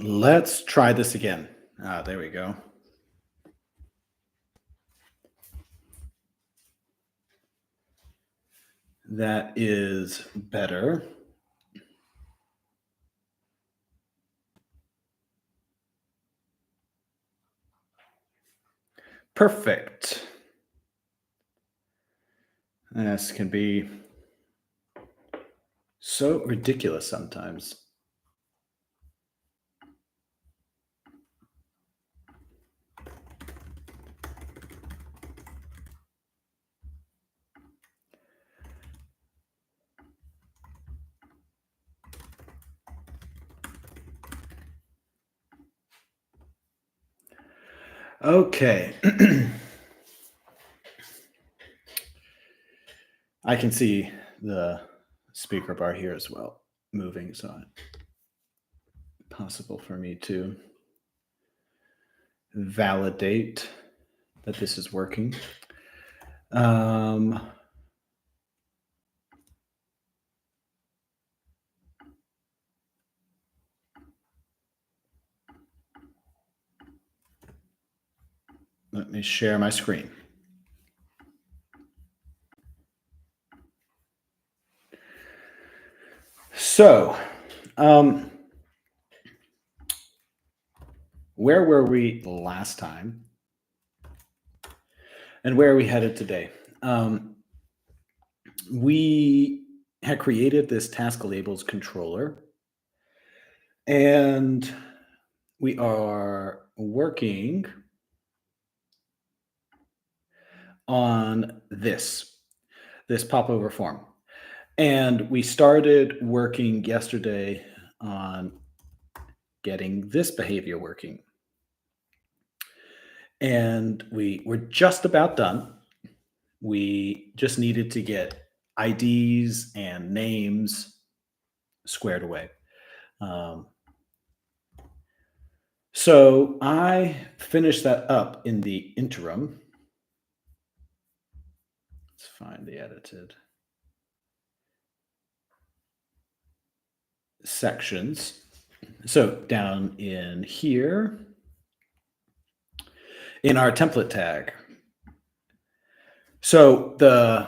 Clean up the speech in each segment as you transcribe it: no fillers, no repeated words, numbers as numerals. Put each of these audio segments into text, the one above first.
Let's try this again. There we go. That is better. Perfect. This can be so ridiculous sometimes. Okay. I can see the speaker bar here as well moving, so possible for me to validate that this is working. Um, Let me share my screen. So, where were we last time? And where are we headed today? We had created this task labels controller, and we are working on this popover form. And we started working yesterday on getting this behavior working. And we were just about done. We just needed to get IDs and names squared away. So I finished that up in the interim. Let's find the edited sections. So down in here, in our template tag. So the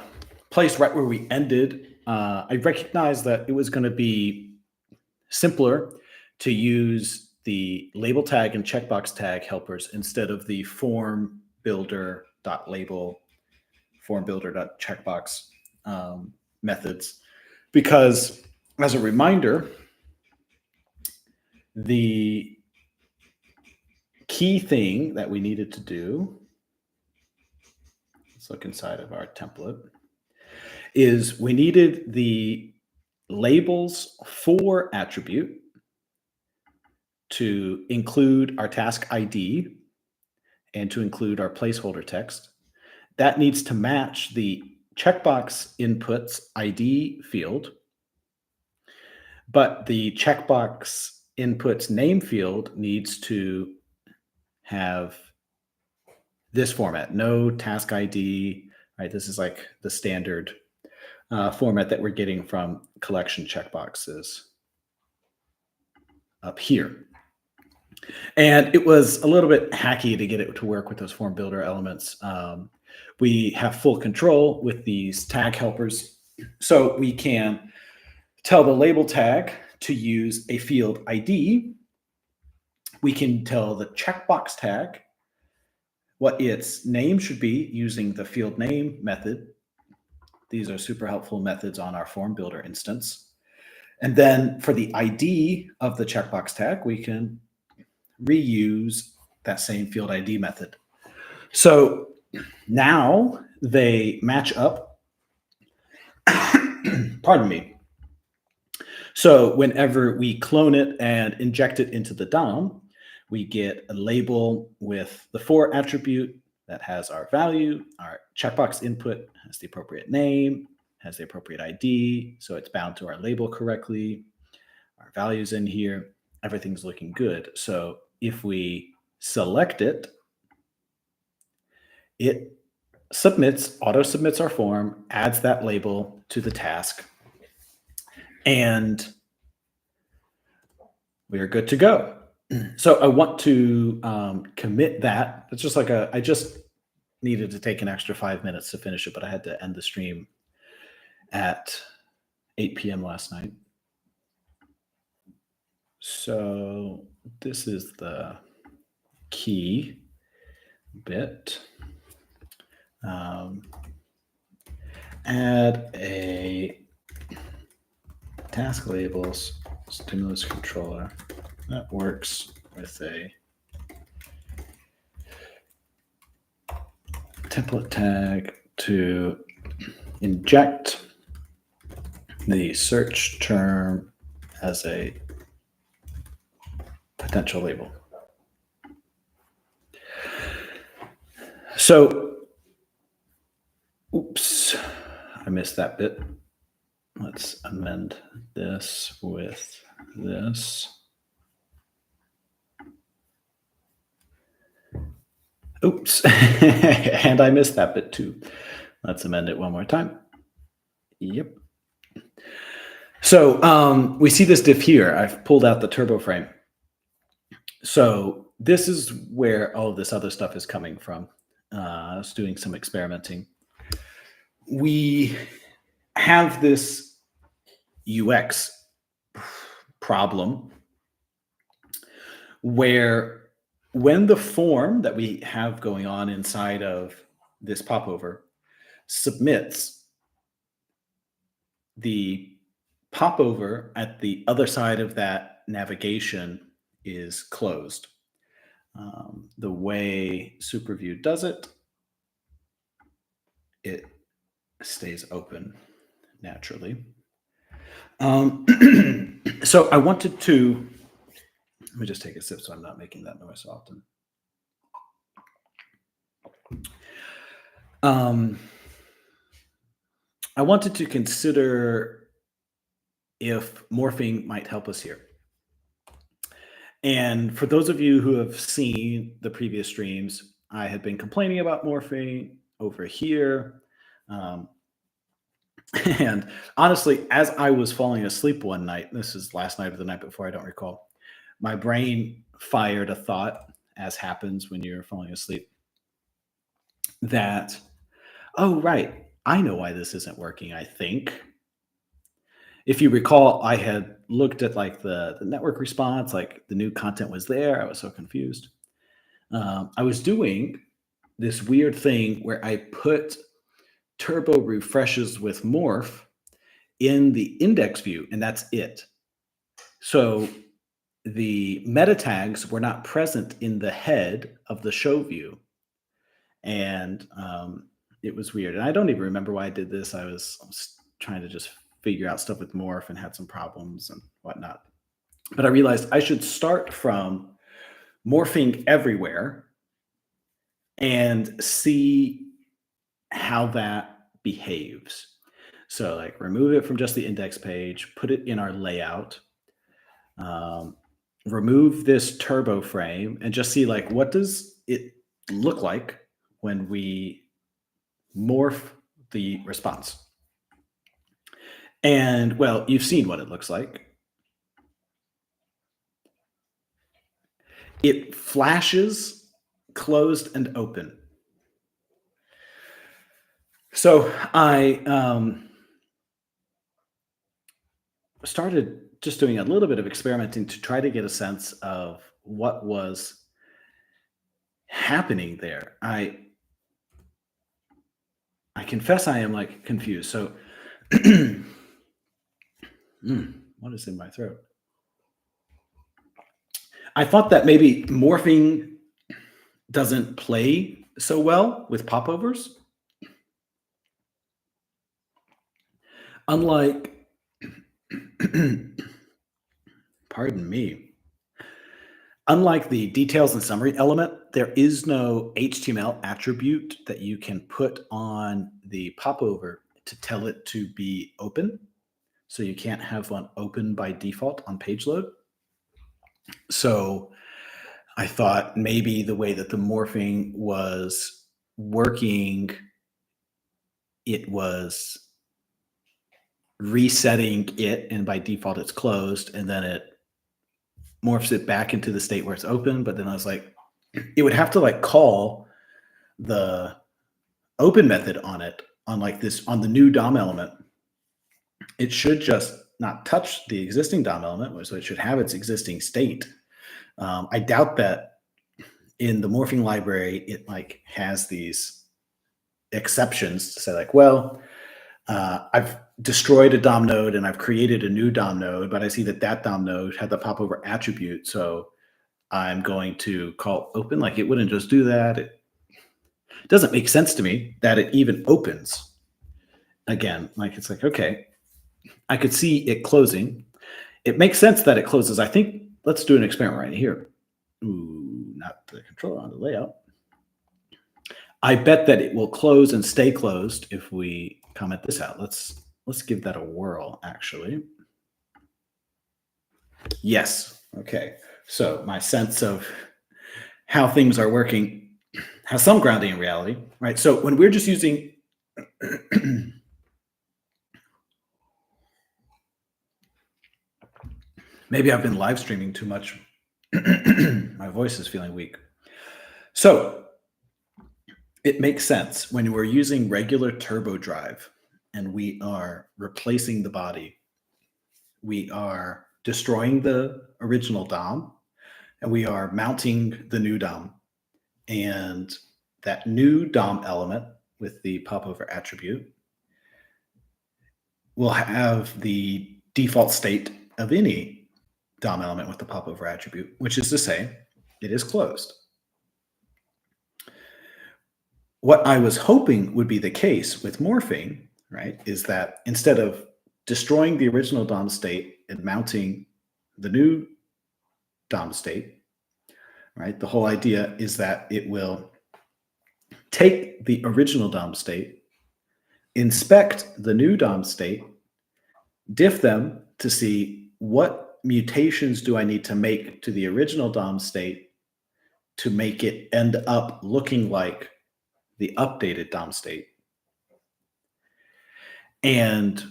place right where we ended, I recognized that it was going to be simpler to use the label tag and checkbox tag helpers instead of the form builder.label, form builder.checkbox methods. Because as a reminder, the key thing that we needed to do, let's look inside of our template, is we needed the labels for attribute to include our task ID and to include our placeholder text. That needs to match the checkbox inputs ID field, but the checkbox inputs name field needs to have this format, no task ID, right? This is like the standard format that we're getting from collection checkboxes up here. And it was a little bit hacky to get it to work with those form builder elements. We have full control with these tag helpers. So we can tell the label tag to use a field ID. We can tell the checkbox tag what its name should be using the field name method. These are super helpful methods on our form builder instance. And then for the ID of the checkbox tag, we can reuse that same field ID method. So now they match up. Pardon me. So whenever we clone it and inject it into the DOM, we get a label with the for attribute that has our value, our checkbox input has the appropriate name, has the appropriate ID, so it's bound to our label correctly, our values in here, everything's looking good. So if we select it, it submits, auto submits our form, adds that label to the task, and we are good to go. So I want to commit that. It's just like I just needed to take an extra 5 minutes to finish it, but I had to end the stream at 8 p.m. last night. So this is the key bit. Add a task labels stimulus controller that works with a template tag to inject the search term as a potential label. So, oops, I missed that bit. Let's amend this with this. Oops, and I missed that bit too. Let's amend it one more time. Yep. So we see this diff here. I've pulled out the turbo frame. So this is where all of this other stuff is coming from. I was doing some experimenting. We have this UX problem where when the form that we have going on inside of this popover submits, the popover at the other side of that navigation is closed. The way SuperView does it, it stays open naturally. So I wanted to, let me just take a sip so I'm not making that noise so often. I wanted to consider if morphing might help us here. And for those of you who have seen the previous streams, I had been complaining about morphing over here. And honestly, as I was falling asleep one night, this is last night or the night before, I don't recall, my brain fired a thought, as happens when you're falling asleep, that, oh, right, I know why this isn't working, I think. If you recall, I had looked at like the network response, like the new content was there. I was so confused. I was doing this weird thing where I put turbo refreshes with morph in the index view, and that's it. So the meta tags were not present in the head of the show view. And it was weird. And I don't even remember why I did this. I was trying to just figure out stuff with morph and had some problems and whatnot. But I realized I should start from morphing everywhere and see how that behaves. So like remove it from just the index page, put it in our layout, remove this turbo frame and just see like, what does it look like when we morph the response? And well, you've seen what it looks like. It flashes closed and open. So I started just doing a little bit of experimenting to try to get a sense of what was happening there. I confess I am like confused. So what is in my throat? I thought that maybe morphing doesn't play so well with popovers. Unlike, pardon me, unlike the details and summary element, there is no HTML attribute that you can put on the popover to tell it to be open. So you can't have one open by default on page load. So I thought maybe the way that the morphing was working, it was resetting it, and by default it's closed, and then it morphs it back into the state where it's open. But then I was like, it would have to like call the open method on it on like this on the new DOM element. It should just not touch the existing DOM element, so it should have its existing state. I doubt that in the morphing library, it like has these exceptions to say like, well, I've destroyed a DOM node and I've created a new DOM node, but I see that that DOM node had the popover attribute. So I'm going to call open. Like it wouldn't just do that. It doesn't make sense to me that it even opens again. Like it's like, okay, I could see it closing. It makes sense that it closes. I think let's do an experiment right here. Ooh, not the controller on the layout. I bet that it will close and stay closed if we comment this out. Let's give that a whirl, actually. Yes. Okay. So my sense of how things are working has some grounding in reality, right? So when we're just using maybe I've been live streaming too much. My voice is feeling weak. So it makes sense when we're using regular turbo drive and we are replacing the body, we are destroying the original DOM and we are mounting the new DOM. And that new DOM element with the popover attribute will have the default state of any DOM element with the popover attribute, which is to say it is closed. What I was hoping would be the case with morphing, right, is that instead of destroying the original DOM state and mounting the new DOM state, right, the whole idea is that it will take the original DOM state, inspect the new DOM state, diff them to see what mutations do I need to make to the original DOM state to make it end up looking like the updated DOM state. And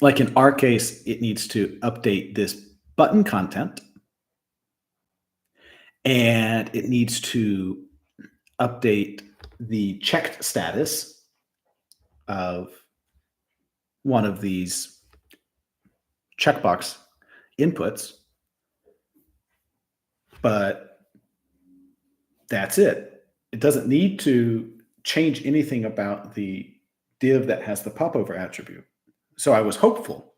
like in our case, it needs to update this button content and it needs to update the checked status of one of these checkbox inputs, but that's it. It doesn't need to change anything about the div that has the popover attribute. So I was hopeful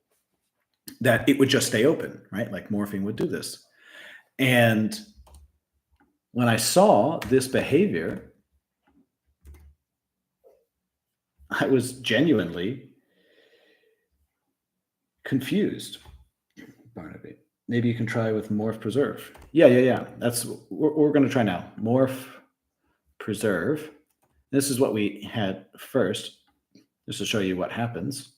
that it would just stay open, right? Like morphing would do this. And when I saw this behavior, I was genuinely confused. Barnaby, maybe you can try with morph preserve. Yeah. That's what we're going to try now. Morph preserve. This is what we had first, just to show you what happens.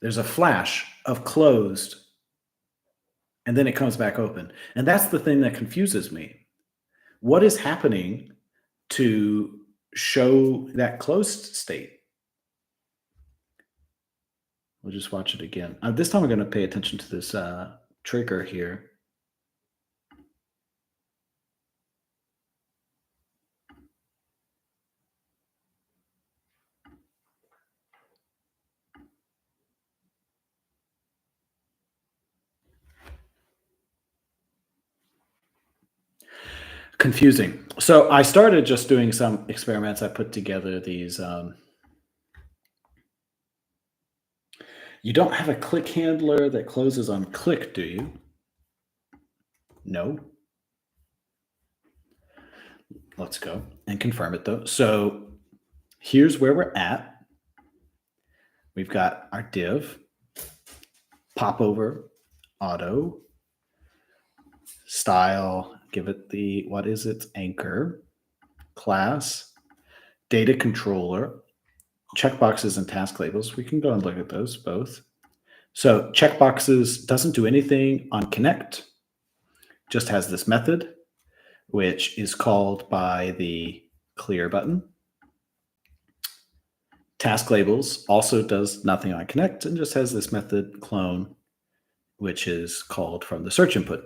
There's a flash of closed, and then it comes back open. And that's the thing that confuses me. What is happening to show that closed state? We'll just watch it again. This time we're going to pay attention to this trigger here. Confusing. So I started just doing some experiments. I put together these. You don't have a click handler that closes on click, do you? No. Let's go and confirm it though. So here's where we're at. We've got our div, popover, auto, style, give it the, what is it? Anchor, class, data controller, checkboxes and task labels. We can go and look at those both. So checkboxes doesn't do anything on connect, just has this method, which is called by the clear button. Task labels also does nothing on connect and just has this method clone, which is called from the search input.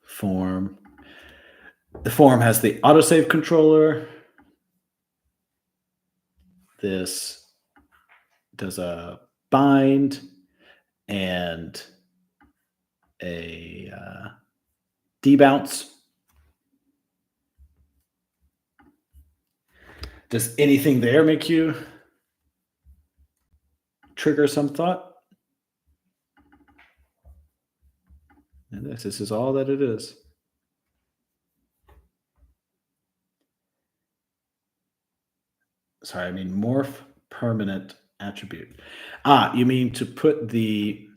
Form. The form has the autosave controller. This does a bind and a debounce. Does anything there make you trigger some thought? And this is all that it is. Sorry, I mean morph permanent attribute. You mean to put the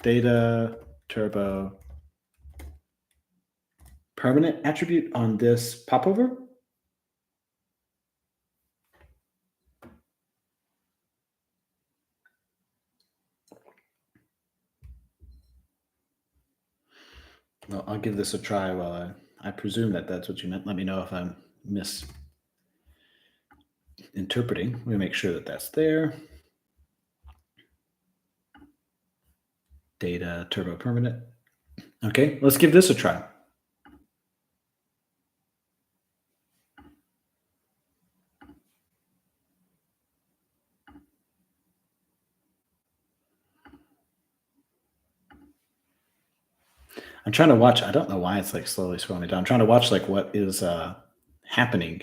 data turbo permanent attribute on this popover? Well, I'll give this a try while I presume that that's what you meant. Let me know if I'm misinterpreting. We make sure that that's there. Data turbo permanent. Okay, let's give this a try. I'm trying to watch. I don't know why it's like slowly scrolling down. I'm trying to watch like what is happening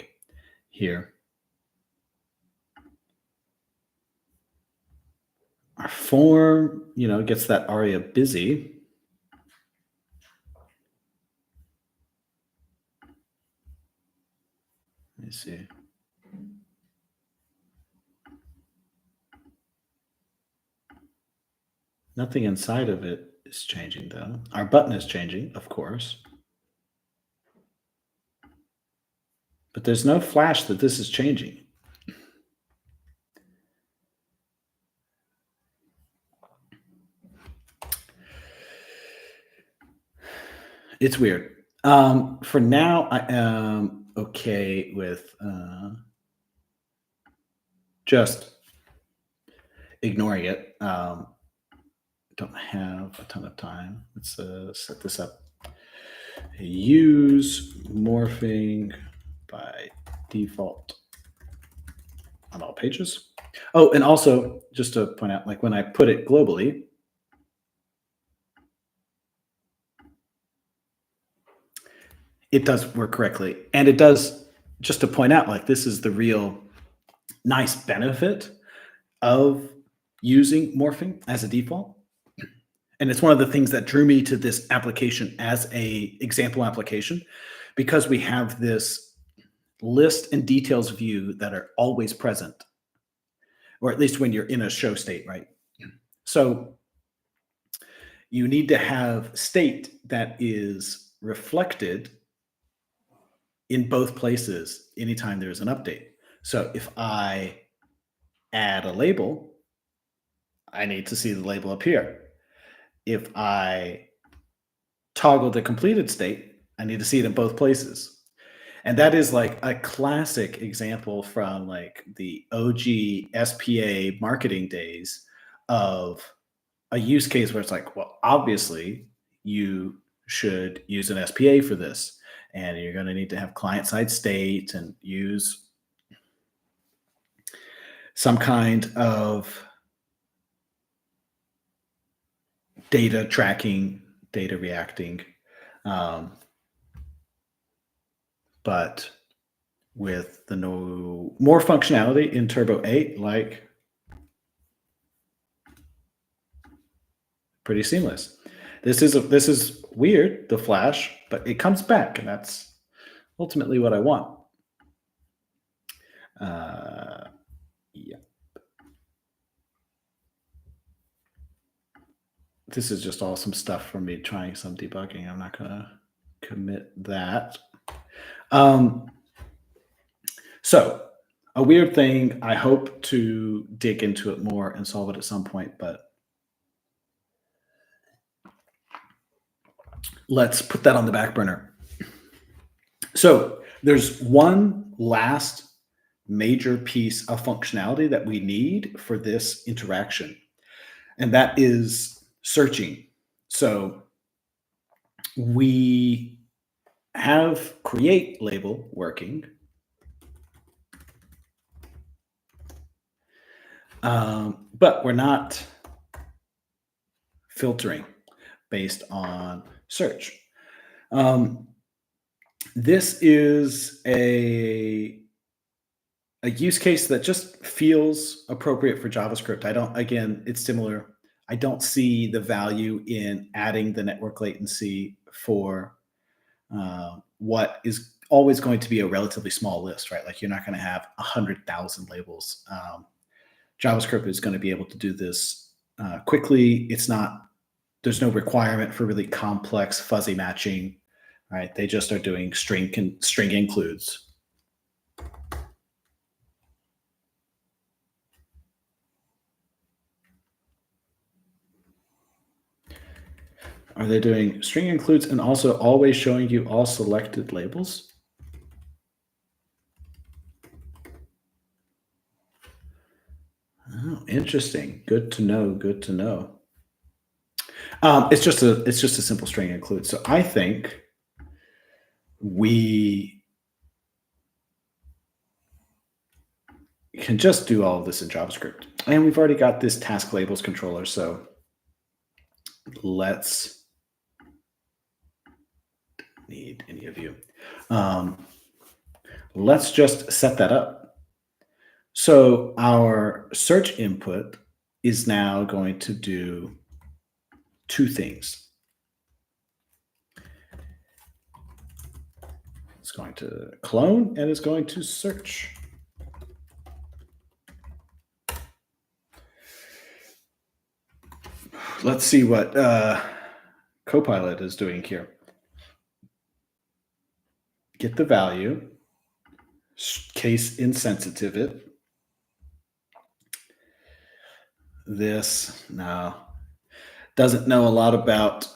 here. Our form, gets that aria busy. Let me see. Nothing inside of it is changing though. Our button is changing, of course. But there's no flash that this is changing. It's weird. For now, I am okay with just ignoring it. Don't have a ton of time. Let's set this up. Use morphing by default on all pages. Oh, and also just to point out, like when I put it globally, it does work correctly. And it does, just to point out, like this is the real nice benefit of using morphing as a default. And it's one of the things that drew me to this application as a example application, because we have this list and details view that are always present, or at least when you're in a show state, right? So you need to have state that is reflected in both places anytime there's an update. So if I add a label, I need to see the label appear. If I toggle the completed state, I need to see it in both places. And that is like a classic example from like the OG SPA marketing days of a use case where it's like, well, obviously you should use an SPA for this. And you're going to need to have client-side state and use some kind of data tracking, data reacting. But with the more functionality in Turbo 8, like pretty seamless. This is weird, the flash, but it comes back, and that's ultimately what I want. Yeah. This is just awesome stuff from me trying some debugging. I'm not gonna commit that. So a weird thing, I hope to dig into it more and solve it at some point, but let's put that on the back burner. So There's one last major piece of functionality that we need for this interaction, and that is searching. So we have create label working, but we're not filtering based on search. This is a use case that just feels appropriate for JavaScript. Again, it's similar. I don't see the value in adding the network latency for what is always going to be a relatively small list, right? Like you're not going to have 100,000 labels. JavaScript is going to be able to do this quickly. There's no requirement for really complex fuzzy matching, right? They just are doing string includes. Are they doing string includes and also always showing you all selected labels? Oh, interesting. Good to know. Good to know. It's just a simple string include. So I think we can just do all of this in JavaScript, and we've already got this task labels controller. So let's need any of you. Let's just set that up. So our search input is now going to do two things. It's going to clone and it's going to search. Let's see what Copilot is doing here. Get the value, case insensitive it. This now doesn't know a lot about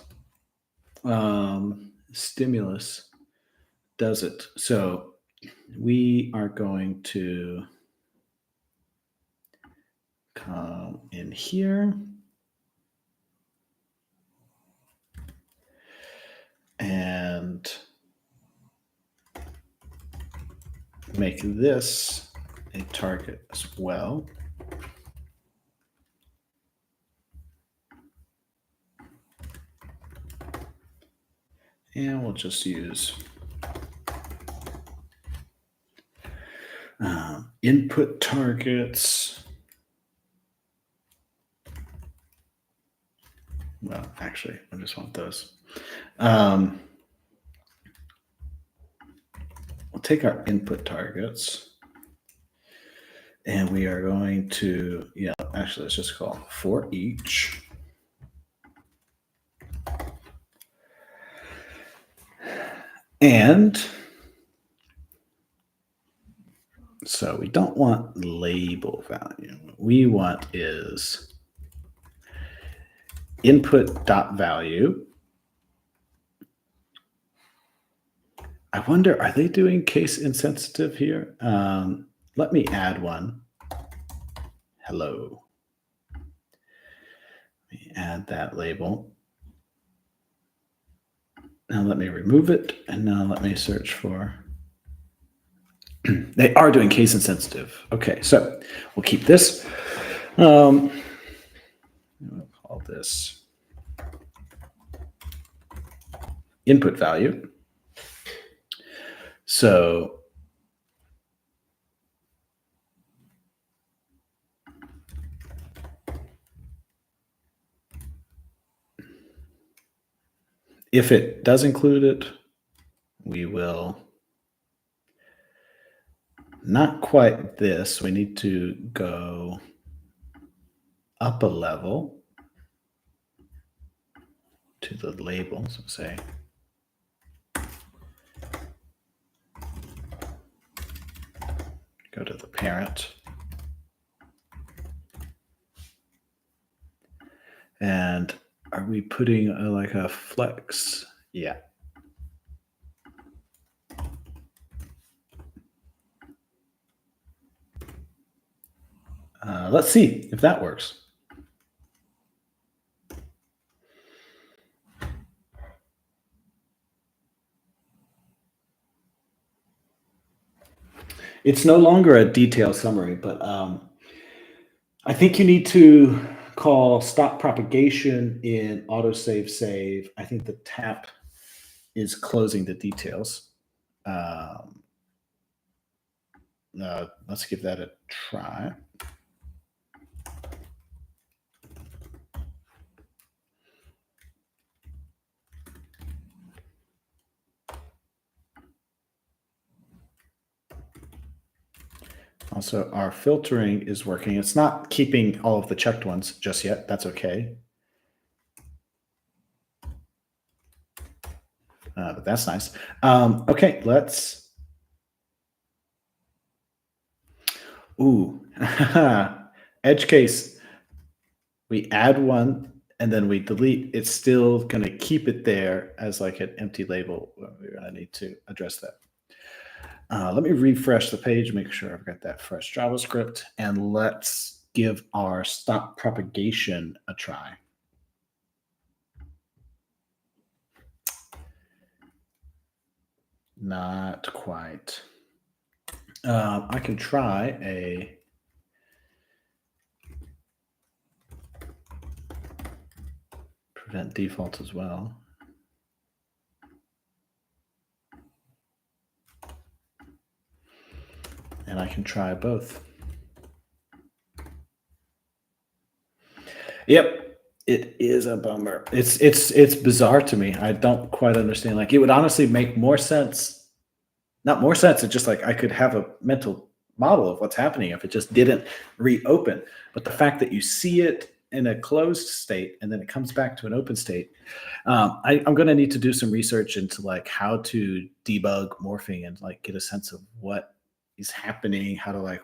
stimulus, does it? So we are going to come in here and make this a target as well. And we'll just use input targets. Well, actually, I just want those. We'll take our input targets and we are going to, actually, let's just call for each. And so we don't want label value. What we want is input.value. I wonder, are they doing case insensitive here? Let me add one. Hello. Let me add that label. Now let me remove it, and now let me search for. They are doing case insensitive. Okay, so we'll keep this. We'll call this input value. So if it does include it, we will not quite this. We need to go up a level to the label. So say go to the parent. And are we putting like a flex? Yeah. Let's see if that works. It's no longer a detailed summary, but I think you need to call stop propagation in autosave save. I think the tap is closing the details. Um, let's give that a try. Also, our filtering is working. It's not keeping all of the checked ones just yet. That's okay. But that's nice. Okay, let's. Ooh, edge case. We add one and then we delete. It's still going to keep it there as like an empty label. We're going to need to address that. Let me refresh the page, make sure I've got that fresh JavaScript, and let's give our stop propagation a try. Not quite. I can try a prevent default as well. And I can try both. Yep, it is a bummer. It's bizarre to me. I don't quite understand. Like it would honestly make more sense. Not more sense. It's just like I could have a mental model of what's happening if it just didn't reopen. But the fact that you see it in a closed state and then it comes back to an open state, I'm going to need to do some research into like how to debug morphing and like get a sense of what is happening, how to like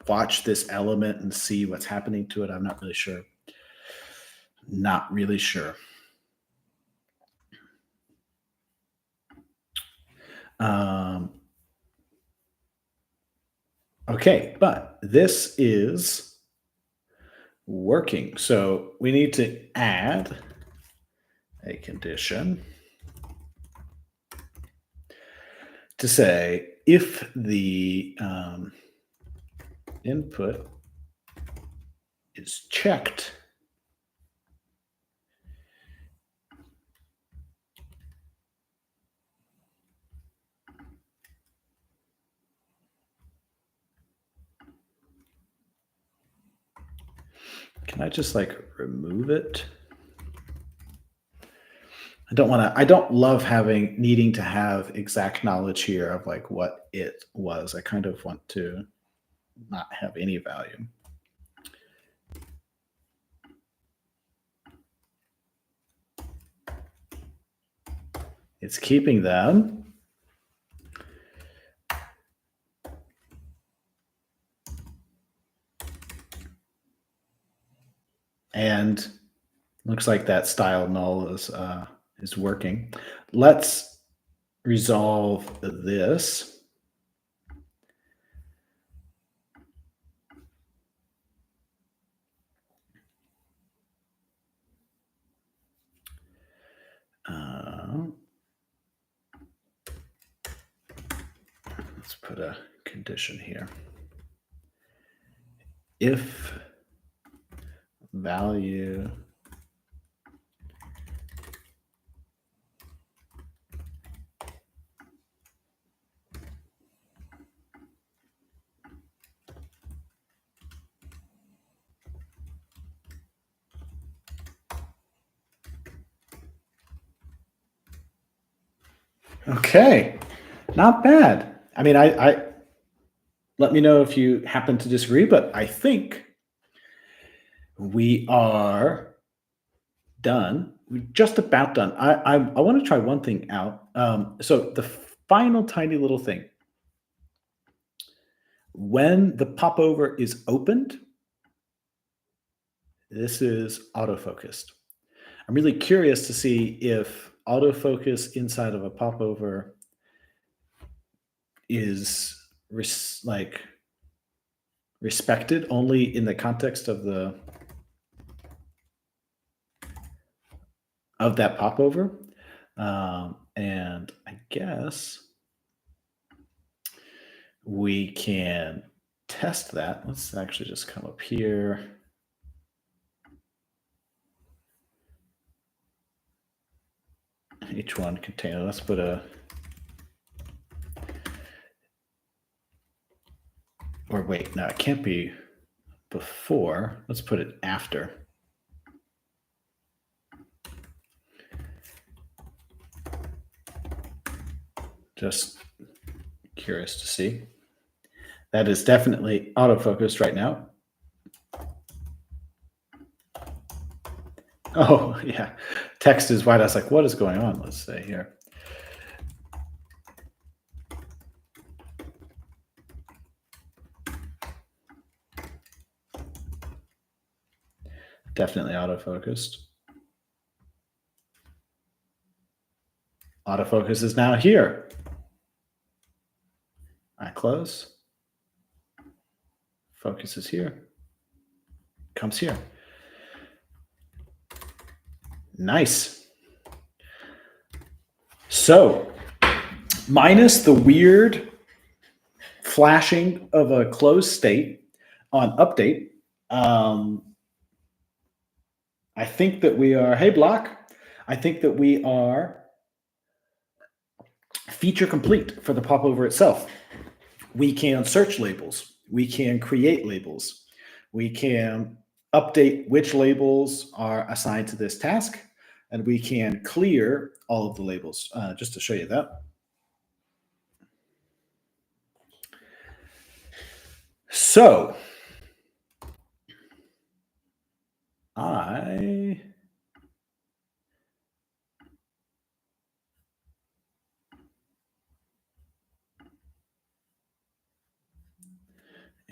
watch this element and see what's happening to it. I'm not really sure. Not really sure. Okay, but this is working. So we need to add a condition to say if the input is checked, can I just like remove it? I don't love needing to have exact knowledge here of like what it was. I kind of want to not have any value. It's keeping them. And looks like that style null is working. Let's resolve this. Let's put a condition here. If value okay, not bad. I mean, I let me know if you happen to disagree, but I think we are done. We're just about done. I want to try one thing out. So the final tiny little thing, when the popover is opened, this is autofocused. I'm really curious to see if autofocus inside of a popover is like respected only in the context of that popover. And I guess we can test that. Let's actually just come up here. H1 container. Let's put or wait, no, it can't be before. Let's put it after. Just curious to see. That is definitely autofocused right now. Oh, yeah. Text is white. I was like, what is going on? Let's say here. Definitely autofocused. Autofocus is now here. I close. Focus is here. Comes here. Nice. So, minus the weird flashing of a closed state on update, I think that we are, hey Block, I think that we are feature complete for the popover itself. We can search labels. We can create labels. We can update which labels are assigned to this task, and we can clear all of the labels, just to show you that. So I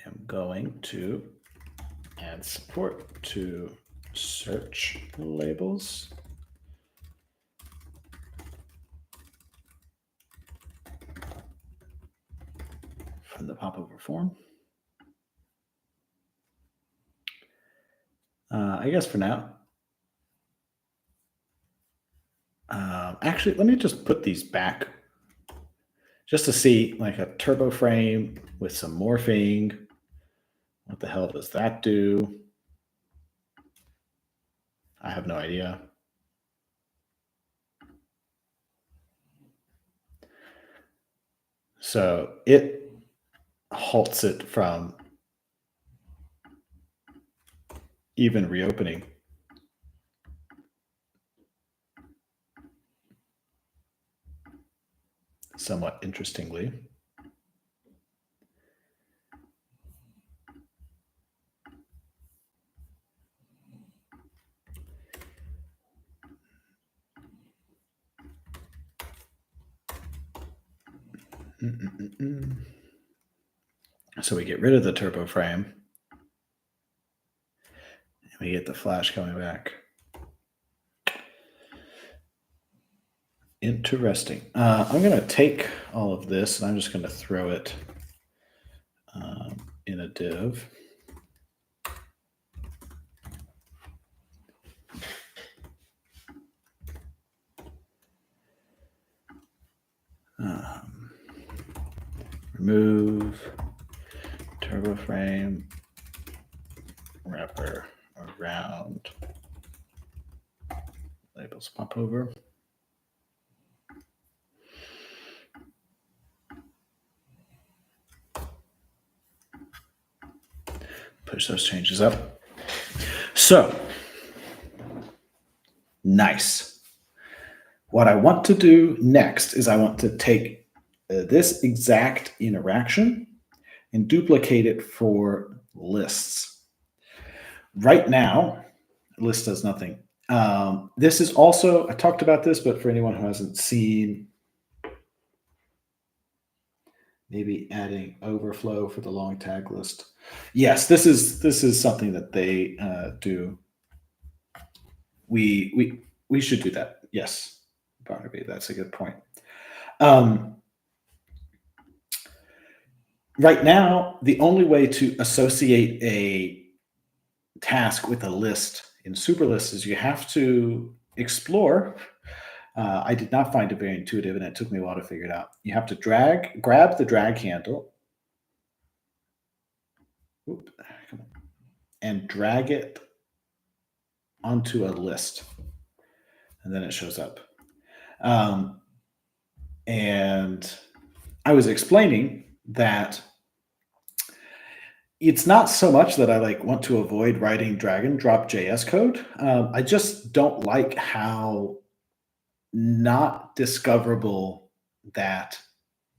am going to add support to search labels. From the popover form. I guess for now. Actually, let me just put these back just to see like a turbo frame with some morphing. What the hell does that do? I have no idea. So it halts it from even reopening. Somewhat interestingly. So we get rid of the turbo frame. And we get the flash coming back. Interesting. I'm going to take all of this and I'm just going to throw it in a div. Remove turbo frame wrapper around labels popover. Push those changes up. So, nice. What I want to do next is I want to take this exact interaction and duplicate it for lists. Right now, list does nothing. This is also, I talked about this, but for anyone who hasn't seen, maybe adding overflow for the long tag list. Yes, this is something that they do. We should do that. Yes, Barnaby, that's a good point. Right now, the only way to associate a task with a list in Superlist is you have to explore. I did not find it very intuitive, and it took me a while to figure it out. You have to grab the drag handle, whoop, come on, and drag it onto a list, and then it shows up. Um, and I was explaining that it's not so much that I like want to avoid writing drag and drop JS code. I just don't like how not discoverable that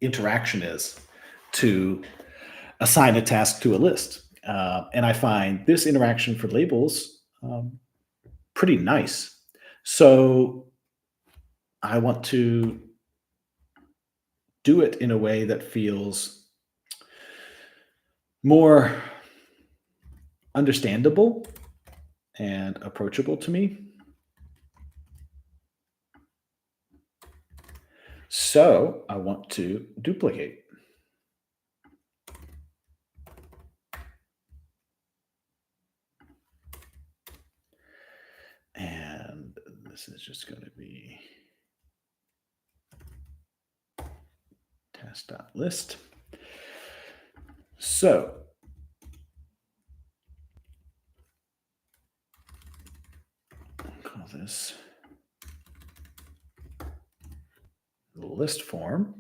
interaction is to assign a task to a list. And I find this interaction for labels pretty nice. So I want to do it in a way that feels more understandable and approachable to me. So I want to duplicate. And this is just going to be test.list. So I'll call this list form.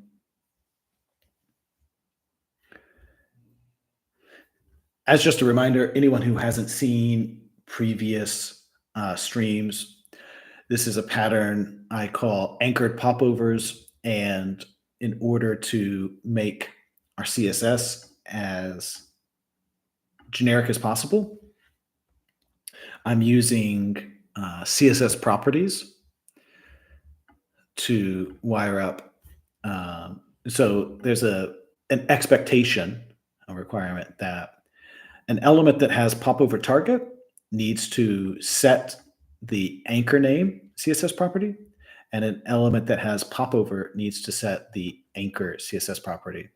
As just a reminder, anyone who hasn't seen previous streams, this is a pattern I call anchored popovers. And in order to make our CSS as generic as possible, I'm using CSS properties to wire up. So there's an expectation, a requirement that an element that has popover target needs to set the anchor name CSS property, and an element that has popover needs to set the anchor CSS property.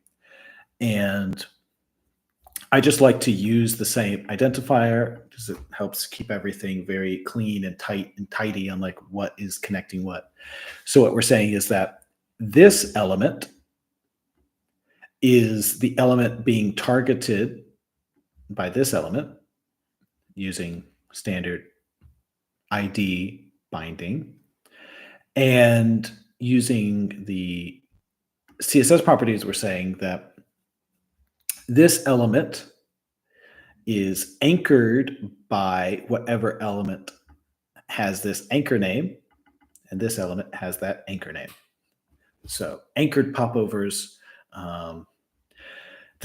And I just like to use the same identifier because it helps keep everything very clean and tight and tidy on like what is connecting what. So what we're saying is that this element is the element being targeted by this element using standard ID binding, and using the CSS properties, we're saying that this element is anchored by whatever element has this anchor name, and this element has that anchor name. So anchored popovers. The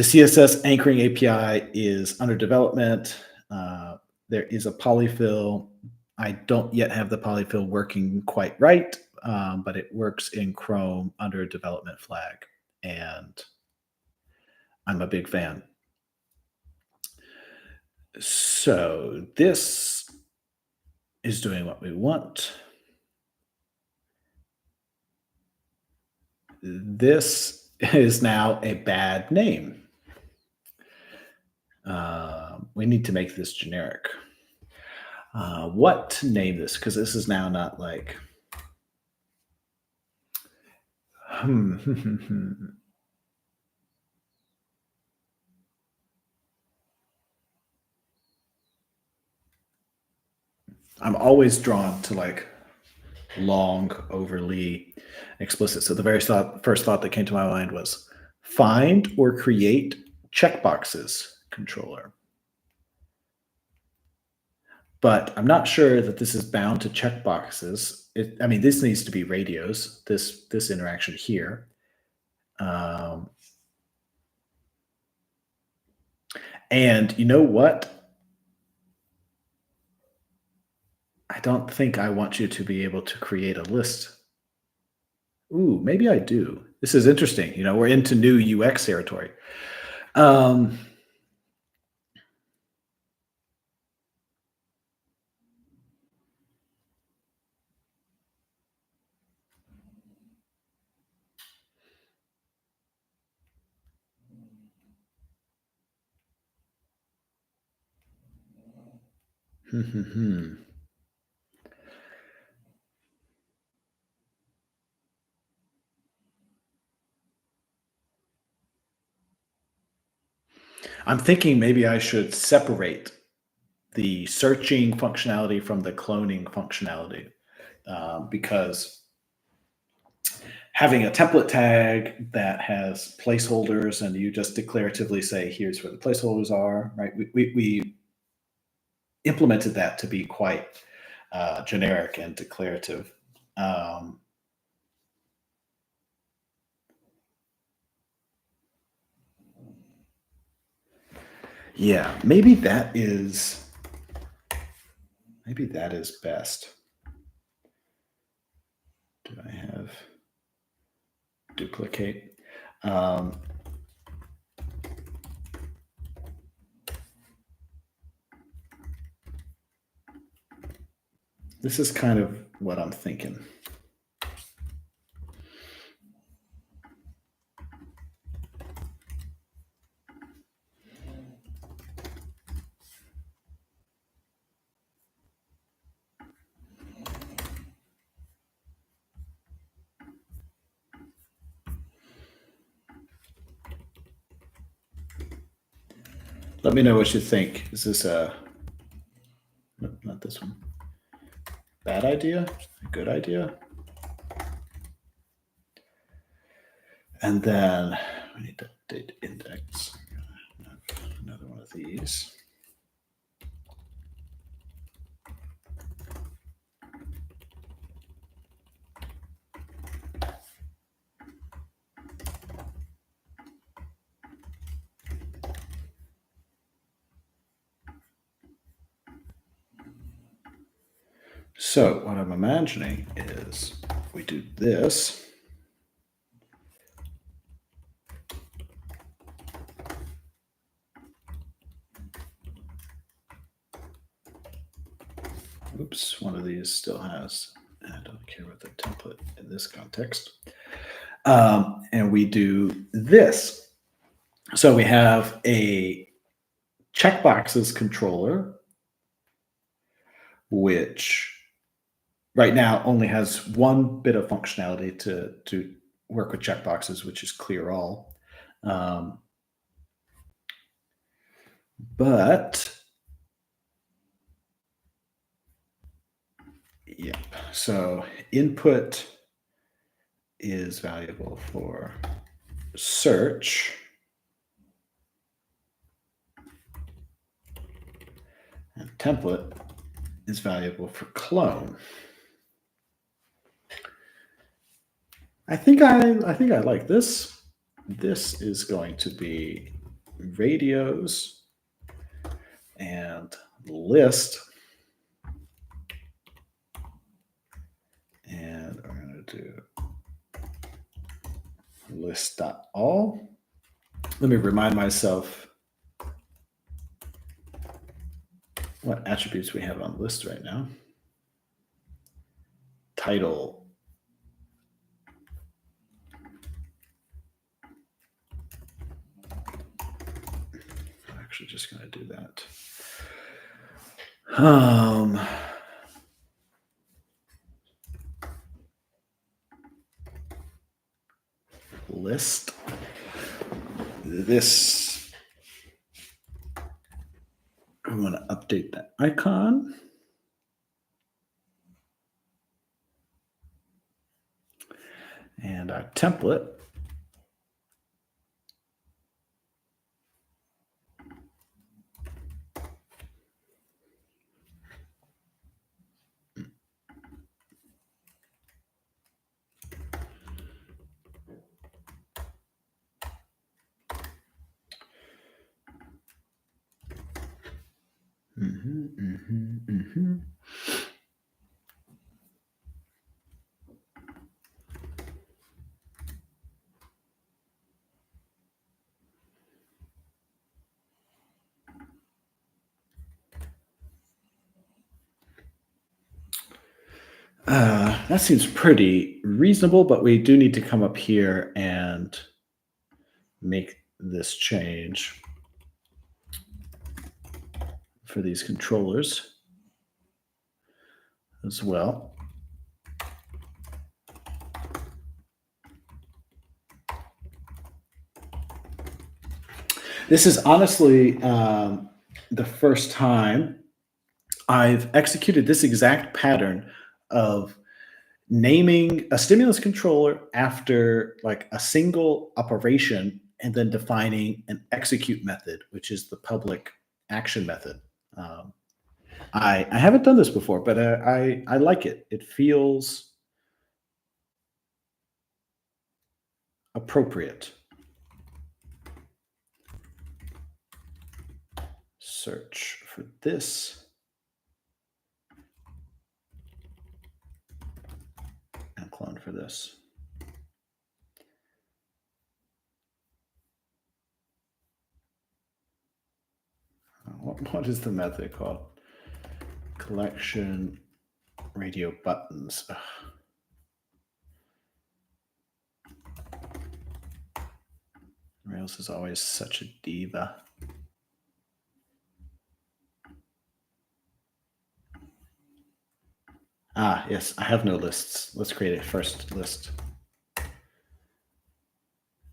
CSS anchoring API is under development. There is a polyfill. I don't yet have the polyfill working quite right, but it works in Chrome under a development flag, and I'm a big fan. So this is doing what we want. This is now a bad name. We need to make this generic. What to name this? Because this is now not like. I'm always drawn to like long, overly explicit. So the very first thought that came to my mind was find or create checkboxes controller. But I'm not sure that this is bound to checkboxes. I mean, this needs to be radios, this interaction here. And you know what? I don't think I want you to be able to create a list. Ooh, maybe I do. This is interesting. You know, we're into new UX territory. I'm thinking maybe I should separate the searching functionality from the cloning functionality, because having a template tag that has placeholders and you just declaratively say, here's where the placeholders are, right? We implemented that to be quite generic and declarative. Um, yeah, maybe that is best. Do I have duplicate? Um, this is kind of what I'm thinking. Let me know what you think. Is this nope, not this one. Bad idea? A good idea? And then we need to update index. Another one of these. So what I'm imagining is we do this. Oops, one of these still has, I don't care about the template in this context. And we do this. So we have a checkboxes controller, which right now only has one bit of functionality to work with checkboxes, which is clear all. But yep. So input is valuable for search. And template is valuable for clone. I think I like this. This is going to be radios and list. And we're going to do list.all. Let me remind myself what attributes we have on list right now. Title. I'm actually just going to do that. List. This, I want to update that icon. And our template. That seems pretty reasonable, but we do need to come up here and make this change for these controllers. as well. This is honestly the first time I've executed this exact pattern of naming a stimulus controller after like a single operation and then defining an execute method, which is the public action method. Um, I haven't done this before, but I like it. It feels appropriate. Search for this and clone for this. What is the method called? Collection radio buttons. Ugh. Rails is always such a diva. Ah, yes, I have no lists. Let's create a first list.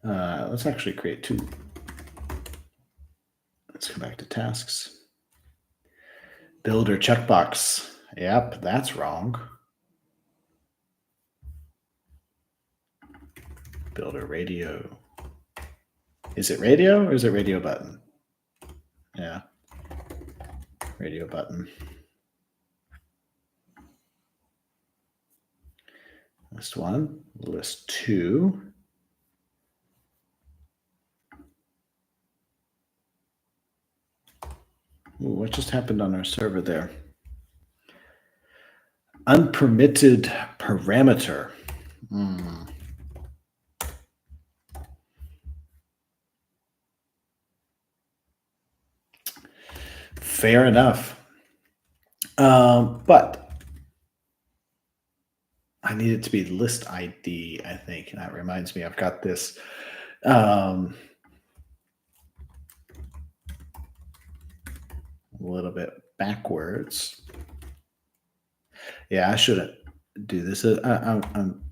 Let's actually create two. Let's come back to tasks. Builder checkbox. Yep, that's wrong. Builder radio. Is it radio or is it radio button? Yeah. Radio button. List one, list two. Ooh, what just happened on our server there? Unpermitted parameter. Fair enough. But I need it to be list ID, I think. And that reminds me, I've got this. A little bit backwards. Yeah, I shouldn't do this. I'm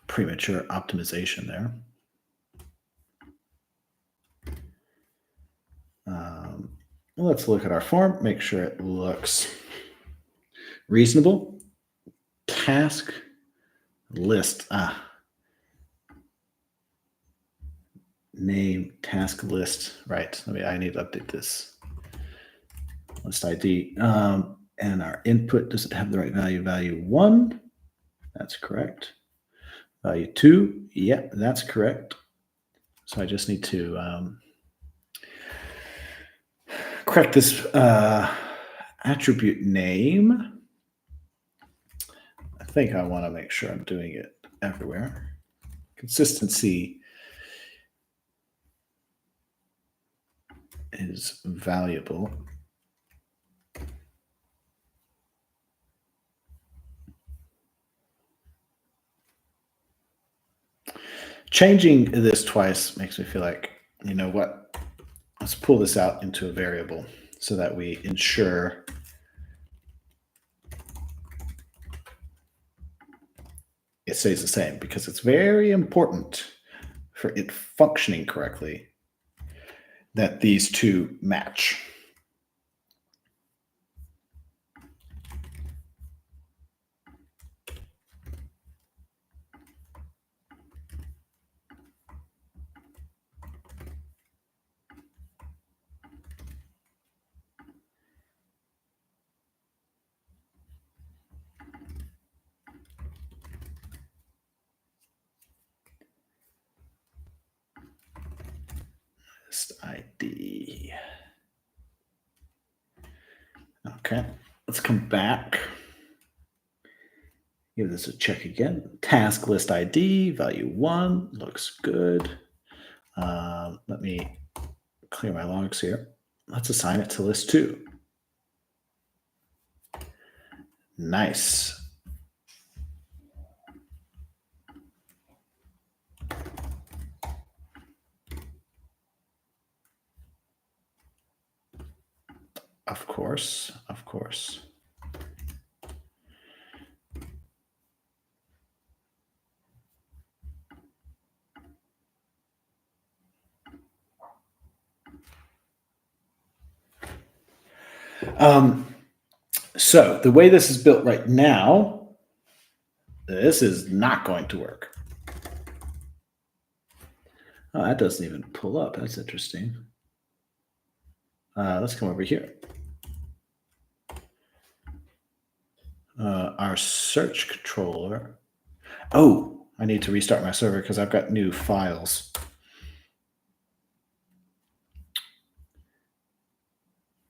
premature optimization there. Let's look at our form, make sure it looks reasonable. Task list. Name task list. Right. I need to update this. List ID. And our input, does it have the right value? Value 1. That's correct. Value 2. Yep, that's correct. So I just need to correct this attribute name. I think I want to make sure I'm doing it everywhere. Consistency is valuable. Changing this twice makes me feel like, you know what? Let's pull this out into a variable so that we ensure it stays the same, because it's very important for it functioning correctly that these two match. List ID. Okay, let's come back. Give this a check again. Task list ID, value 1, looks good. Let me clear my logs here. Let's assign it to list 2. Nice. Of course, of course. So the way this is built right now, this is not going to work. Oh, that doesn't even pull up. That's interesting. Let's come over here. Our search controller. Oh, I need to restart my server because I've got new files.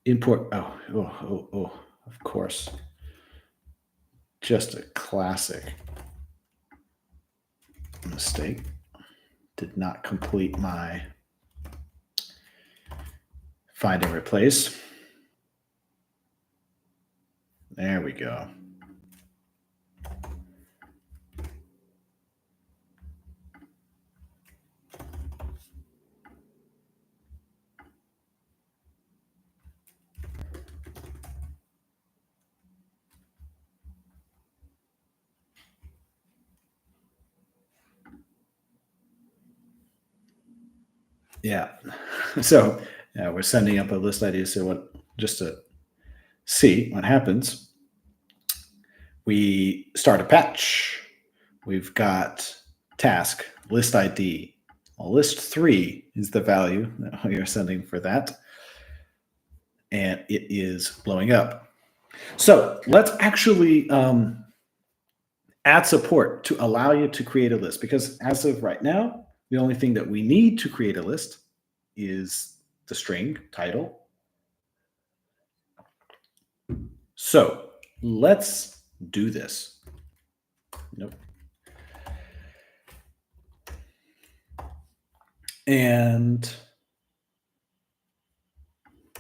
Import. Oh, of course. Just a classic mistake. Did not complete my find and replace. There we go. Yeah. So yeah, we're sending up a list ID. So what? Just to see what happens. We start a patch. We've got task list ID. Well, list 3 is the value that we are sending for that, and it is blowing up. So let's actually add support to allow you to create a list, because as of right now, the only thing that we need to create a list is the string title. So let's do this. Nope. And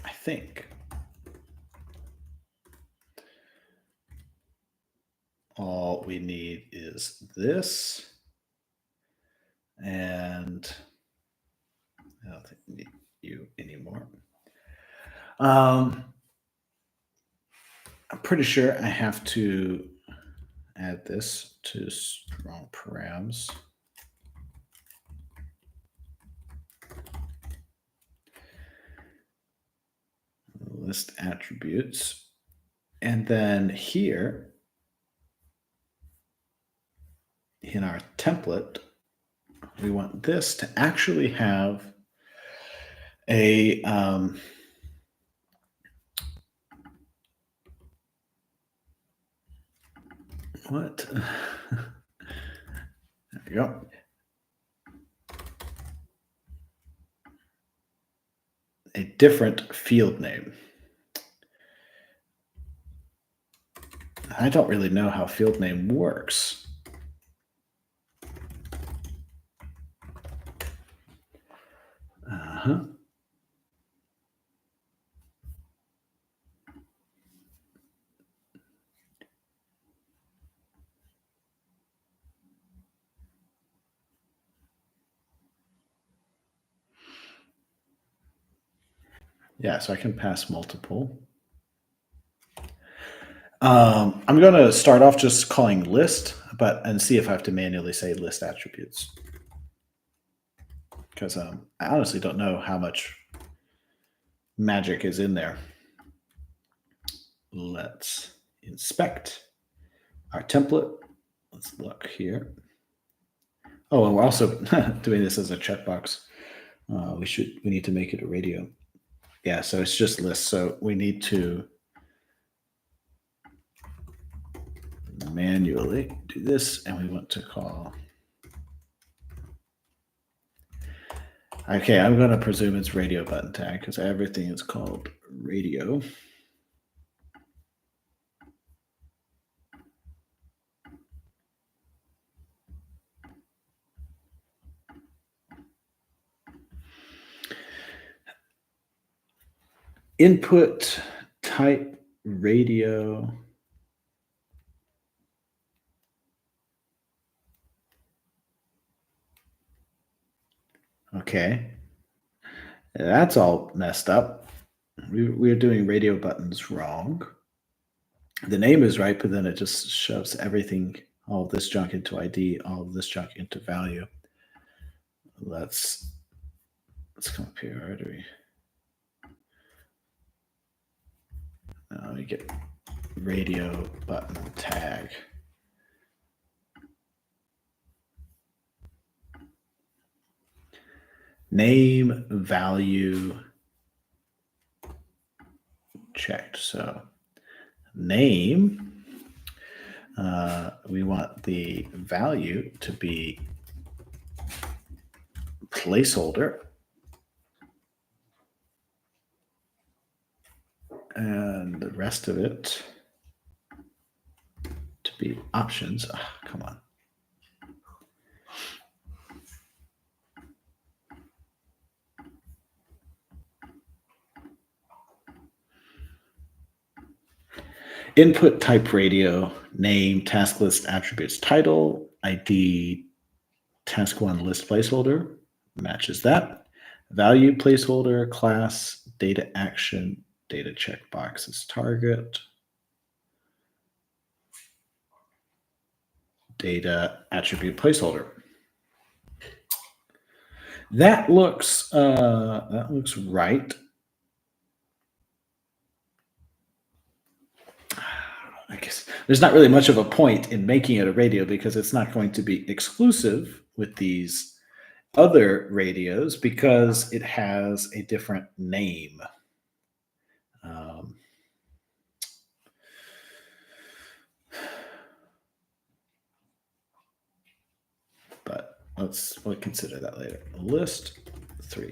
I think all we need is this. And I don't think we need you anymore. I'm pretty sure I have to add this to strong params. List attributes. And then here in our template, we want this to actually have a what? There we go. A different field name. I don't really know how field name works. Uh-huh. Yeah, so I can pass multiple. I'm going to start off just calling list, and see if I have to manually say list attributes. Because I honestly don't know how much magic is in there. Let's inspect our template. Let's look here. Oh, and we're also doing this as a checkbox. We need to make it a radio. Yeah, so it's just list. So we need to manually do this, and we want to call. Okay, I'm going to presume it's radio button tag because everything is called radio. Input type radio. Okay. That's all messed up. we're doing radio buttons wrong. The name is right, but then it just shoves everything, all of this junk into ID, all of this junk into value. Let's come up here. Where do we? We get radio button tag. Name value checked. So name, we want the value to be placeholder, and the rest of it to be options. Come on. Input type radio, name, task list attributes, title, ID, task one list placeholder, matches that. Value placeholder, class, data action, data checkbox is target. Data attribute placeholder. That looks right. I guess there's not really much of a point in making it a radio because it's not going to be exclusive with these other radios because it has a different name. But we'll consider that later. List 3.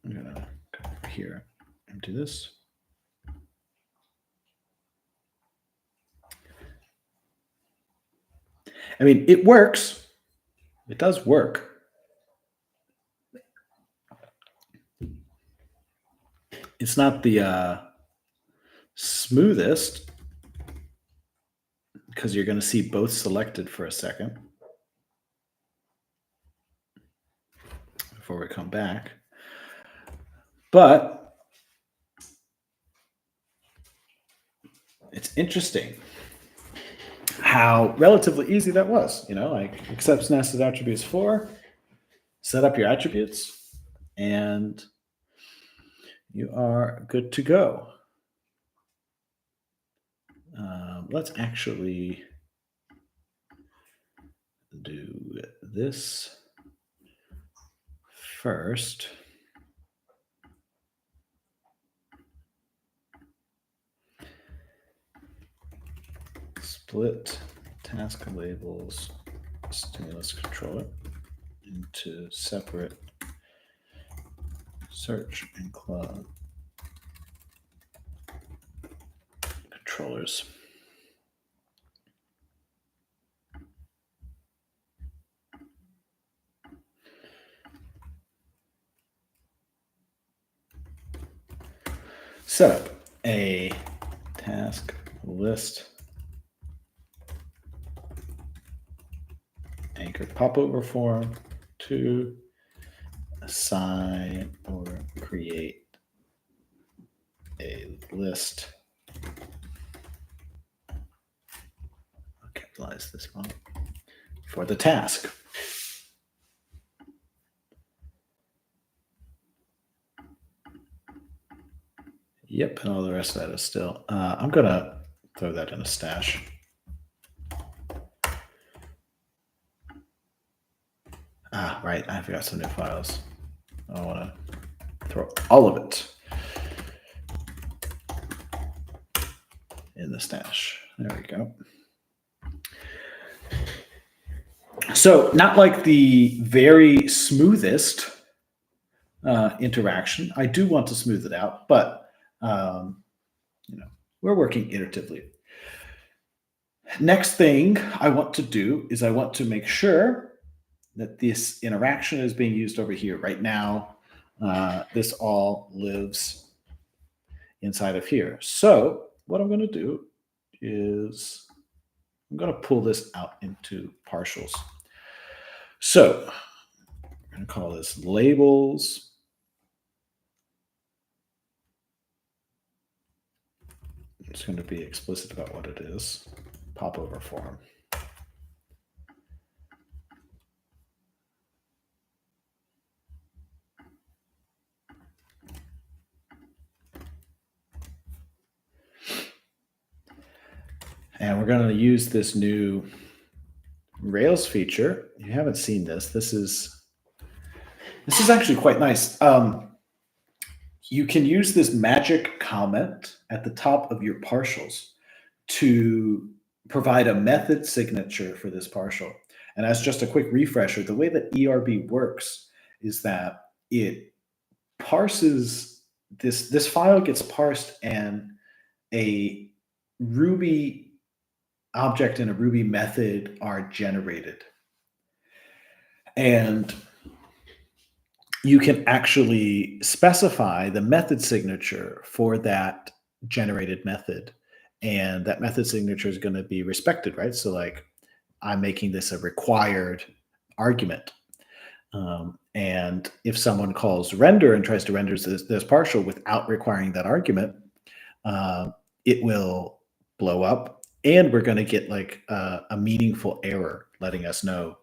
I'm gonna go over here and do this. I mean, it works. It does work. It's not the smoothest because you're going to see both selected for a second before we come back. But it's interesting how relatively easy that was. Like accepts nested attributes 4, set up your attributes, and you are good to go. Let's actually do this first. Split task labels stimulus controller into separate search and club controllers. Set up a task list anchored popover form to assign or create a list. I'll capitalize this one for the task. Yep, and all the rest of that is still. I'm going to throw that in a stash. Right, I've got some new files. I want to throw all of it in the stash. There we go. So not like the very smoothest interaction. I do want to smooth it out, but we're working iteratively. Next thing I want to do is I want to make sure that this interaction is being used over here. Right now, this all lives inside of here. So what I'm going to do is I'm going to pull this out into partials. So I'm going to call this labels It's going to be explicit about what it is. Popover form. And we're going to use this new Rails feature. You haven't seen this. This is actually quite nice. You can use this magic comment at the top of your partials to provide a method signature for this partial. And as just a quick refresher, the way that ERB works is that it parses this file gets parsed, and a Ruby object and a Ruby method are generated. And you can actually specify the method signature for that generated method. And that method signature is going to be respected, right? So like I'm making this a required argument. And if someone calls render and tries to render this partial without requiring that argument, it will blow up, and we're going to get like a meaningful error letting us know.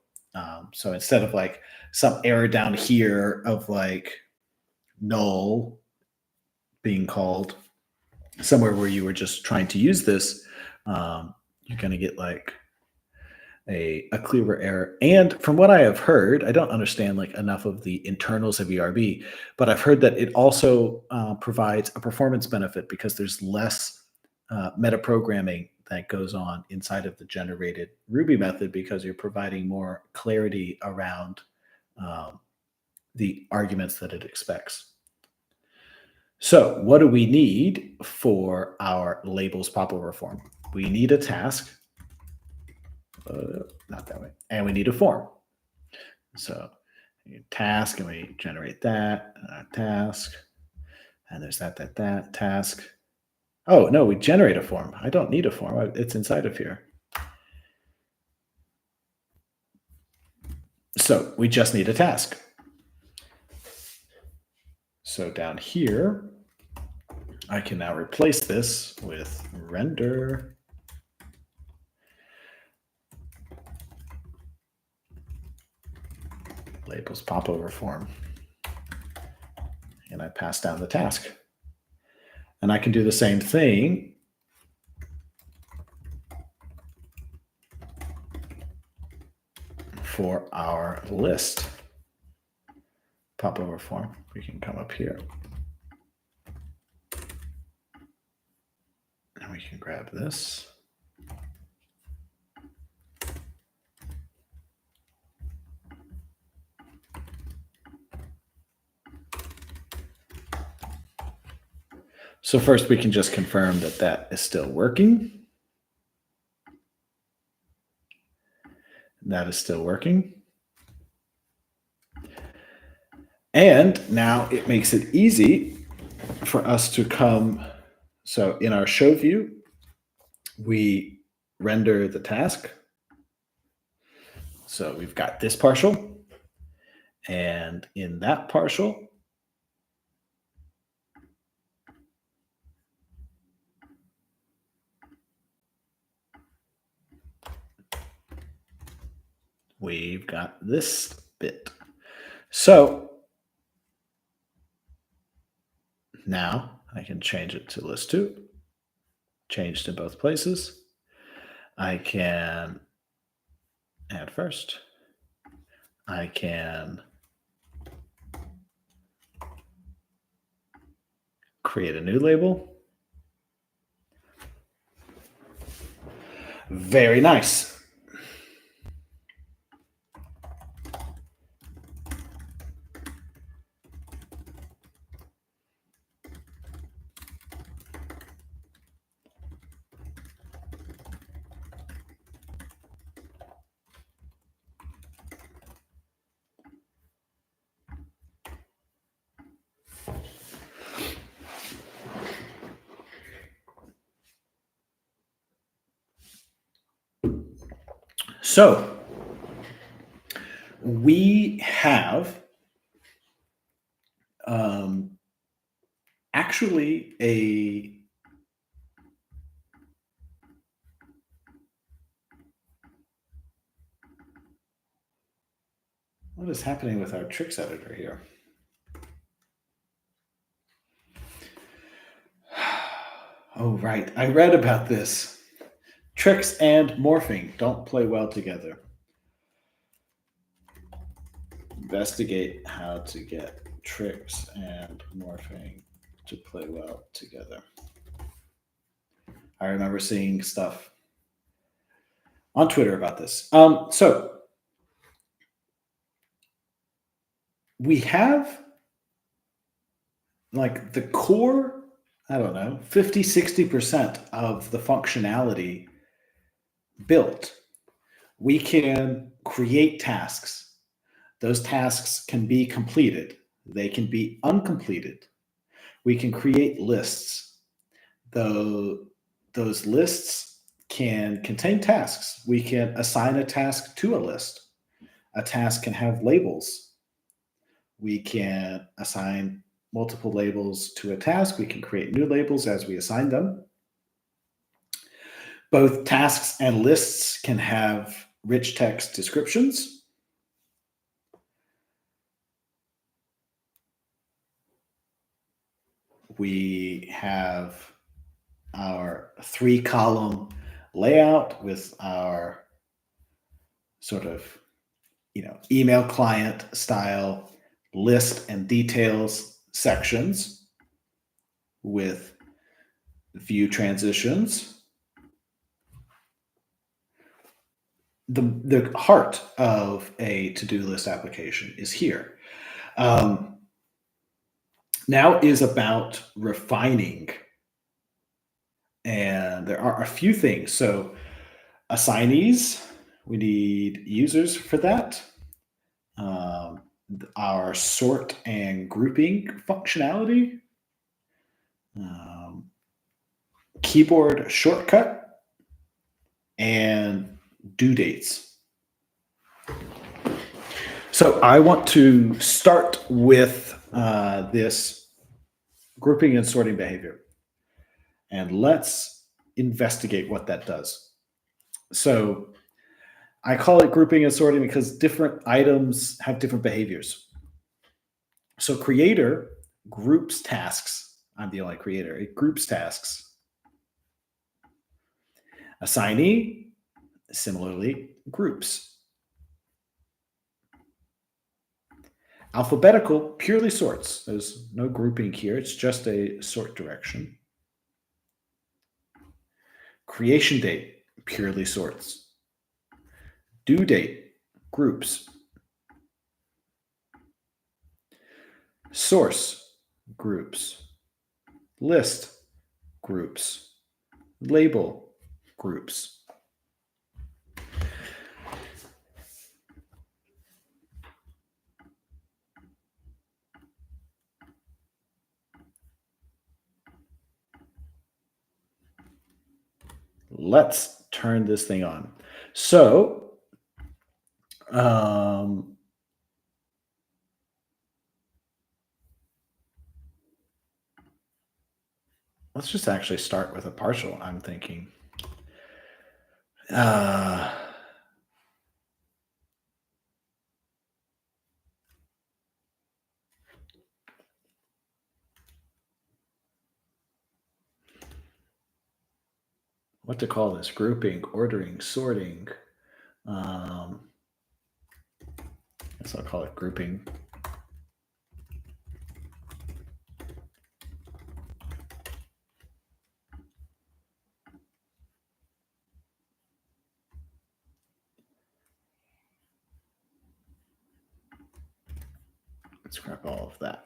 So instead of like some error down here of like null being called somewhere where you were just trying to use this, you're going to get like a clearer error. And from what I have heard, I don't understand like enough of the internals of ERB, but I've heard that it also provides a performance benefit because there's less metaprogramming that goes on inside of the generated Ruby method, because you're providing more clarity around the arguments that it expects. So what do we need for our labels popover form? We need a task, not that way, and we need a form. So task, and we generate that, task, and there's that task. Oh, no, we generate a form. I don't need a form. It's inside of here. So we just need a task. So down here, I can now replace this with render labels popover form. And I pass down the task. And I can do the same thing for our list popover form. We can come up here and we can grab this. So first we can just confirm that that is still working. That is still working. And now it makes it easy for us to come. So in our show view, we render the task. So we've got this partial, and in that partial, we've got this bit. So now I can change it to list 2, changed in both places. I can add first. I can create a new label. Very nice. So we have actually What is happening with our tricks editor here? Oh, right. I read about this. Tricks and morphing don't play well together. Investigate how to get tricks and morphing to play well together. I remember seeing stuff on Twitter about this. So we have like the core, I don't know, 50, 60% of the functionality built. We can create tasks. Those tasks can be completed. They can be uncompleted. We can create lists. Those lists can contain tasks. We can assign a task to a list. A task can have labels. We can assign multiple labels to a task. We can create new labels as we assign them. Both tasks and lists can have rich text descriptions. We have our 3-column layout with our sort of, email client style list and details sections with view transitions. The heart of a to-do list application is here. Now is about refining. And there are a few things. So assignees, we need users for that. Our sort and grouping functionality. Keyboard shortcut and due dates. So I want to start with this grouping and sorting behavior. And let's investigate what that does. So I call it grouping and sorting because different items have different behaviors. So creator groups tasks. I'm the only creator. It groups tasks. Assignee, similarly, groups. Alphabetical purely sorts. There's no grouping here. It's just a sort direction. Creation date purely sorts. Due date groups. Source groups. List groups. Label groups. Let's turn this thing on. So, let's just actually start with a partial, I'm thinking. What to call this? Grouping, ordering, sorting. I guess I'll call it grouping. Let's grab all of that.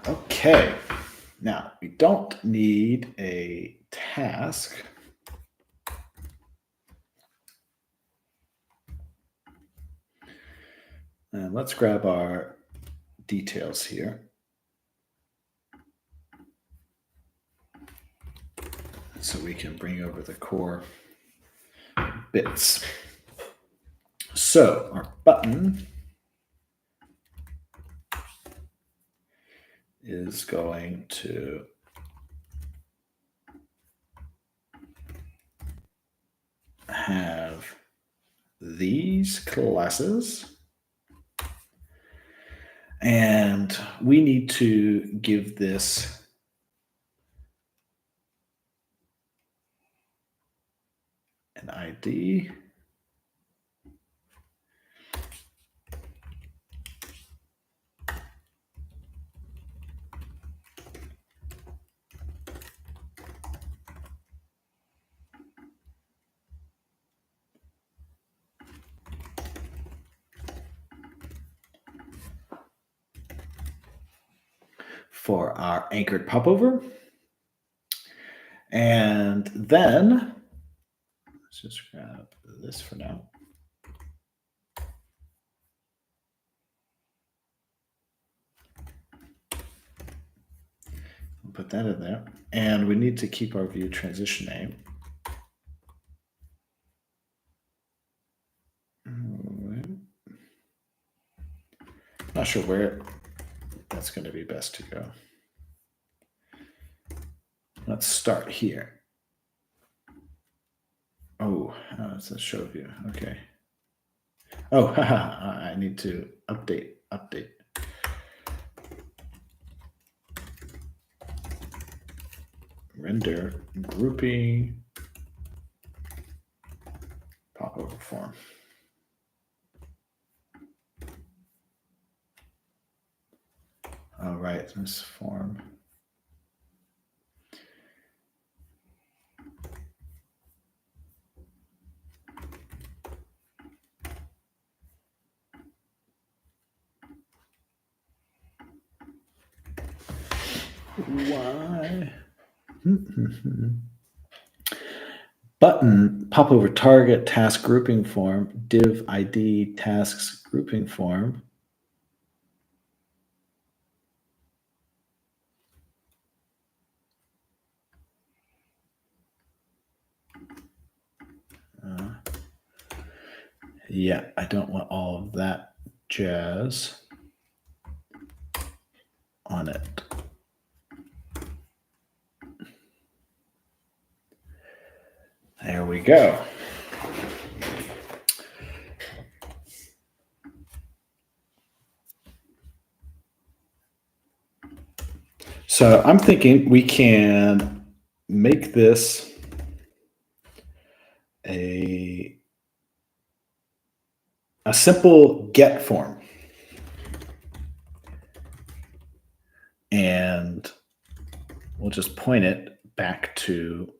Okay, now we don't need a task. And let's grab our details here. So we can bring over the core bits. So our button is going to have these classes, and we need to give this an ID. For our anchored popover. And then let's just grab this for now. We'll put that in there. And we need to keep our view transition name. Not sure where that's going to be best to go. Let's start here. Oh, it's a show view. Okay. Oh, I need to update. Render grouping popover form. All right, this form. Why? Button popover target task grouping form div ID tasks grouping form. Yeah, I don't want all of that jazz on it. There we go. So I'm thinking we can make this a simple get form. And we'll just point it back to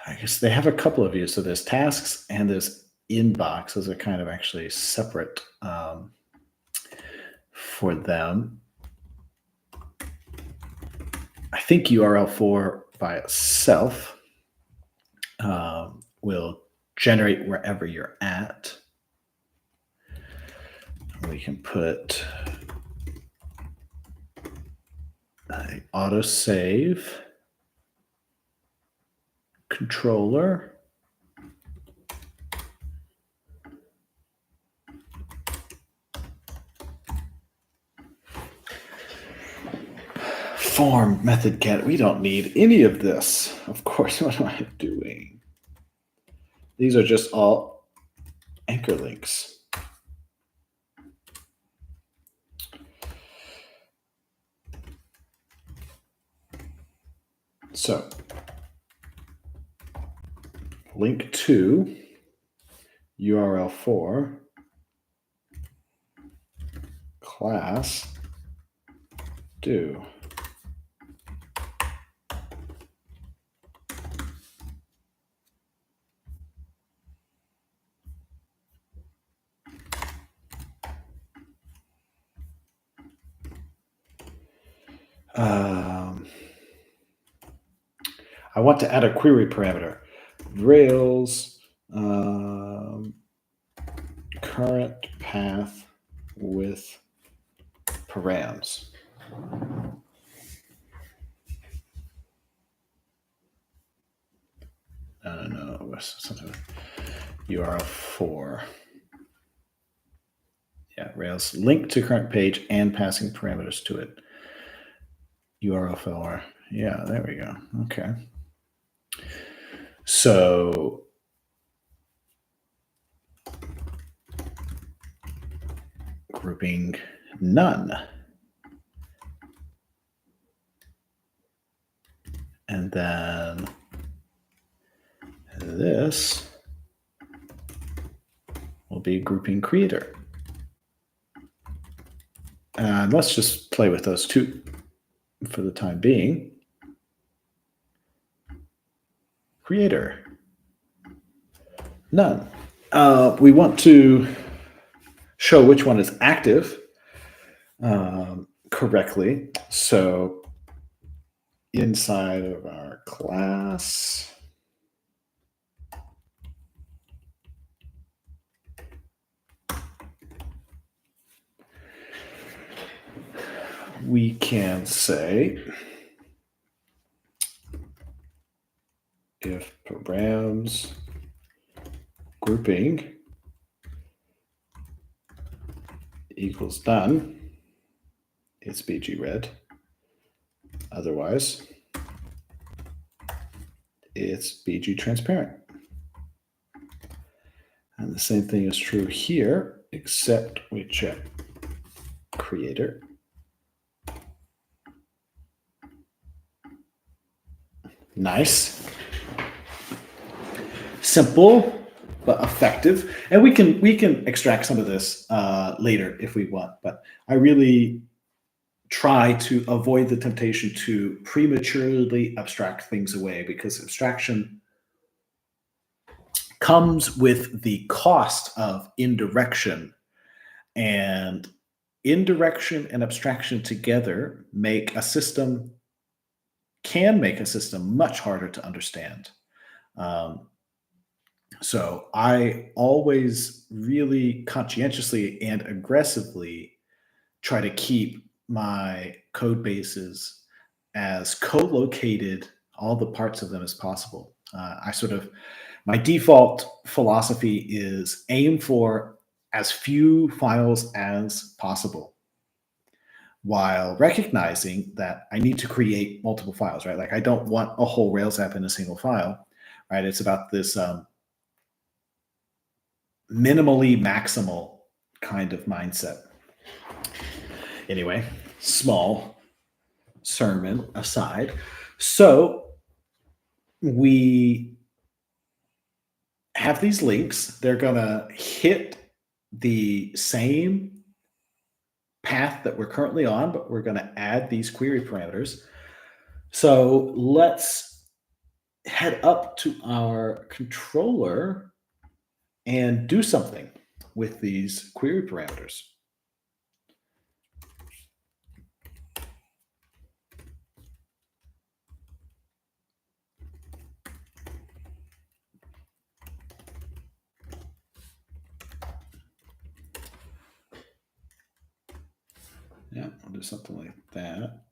I guess they have a couple of views. So there's tasks and there's inbox. Those are kind of actually separate for them. I think URL4 by itself will generate wherever you're at. We can put autosave controller. Form method get. We don't need any of this. Of course, what am I doing? These are just all anchor links. So link to URL4 class do. I want to add a query parameter. Rails current path with params. No, it was something with URL for. Yeah, Rails link to current page and passing parameters to it. URL for. Yeah, there we go. Okay. So grouping none. And then this will be grouping creator. And let's just play with those two for the time being. Creator, none. We want to show which one is active correctly. So inside of our class, we can say if programs grouping equals done, it's BG red. Otherwise, it's BG transparent. And the same thing is true here, except we check creator. Nice. Simple, but effective. And we can extract some of this later if we want, but I really try to avoid the temptation to prematurely abstract things away, because abstraction comes with the cost of indirection, and indirection and abstraction together can make a system much harder to understand. So I always really conscientiously and aggressively try to keep my code bases as co-located, all the parts of them, as possible. My default philosophy is aim for as few files as possible, while recognizing that I need to create multiple files, right? Like I don't want a whole Rails app in a single file, right? It's about this minimally maximal kind of mindset. Anyway, small sermon aside. So we have these links. They're going to hit the same path that we're currently on, but we're going to add these query parameters. So let's head up to our controller and do something with these query parameters. Yeah, I'll do something like that.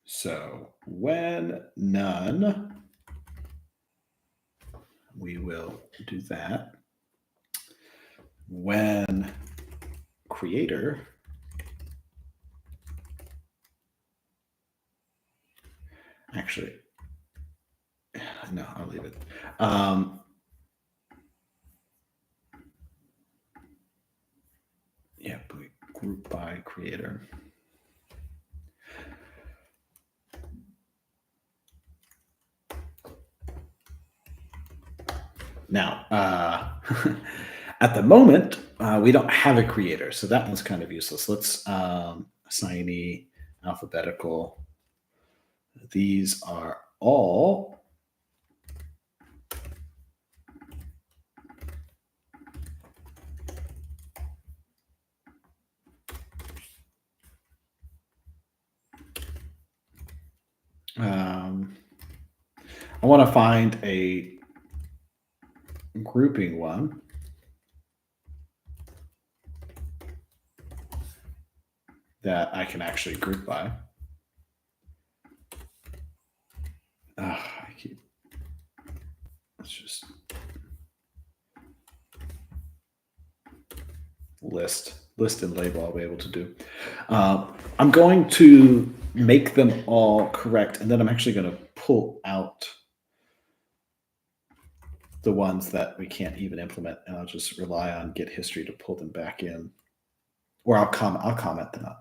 So when none, we will do that. When creator, actually, no, I'll leave it. Yeah, group by creator. Now, at the moment, we don't have a creator, so that one's kind of useless. Let's assignee, alphabetical. These are all I want to find a grouping one that I can actually group by. let's just list and label I'll be able to do. I'm going to make them all correct, and then I'm actually going to pull out the ones that we can't even implement, and I'll just rely on Git history to pull them back in, or I'll comment them out.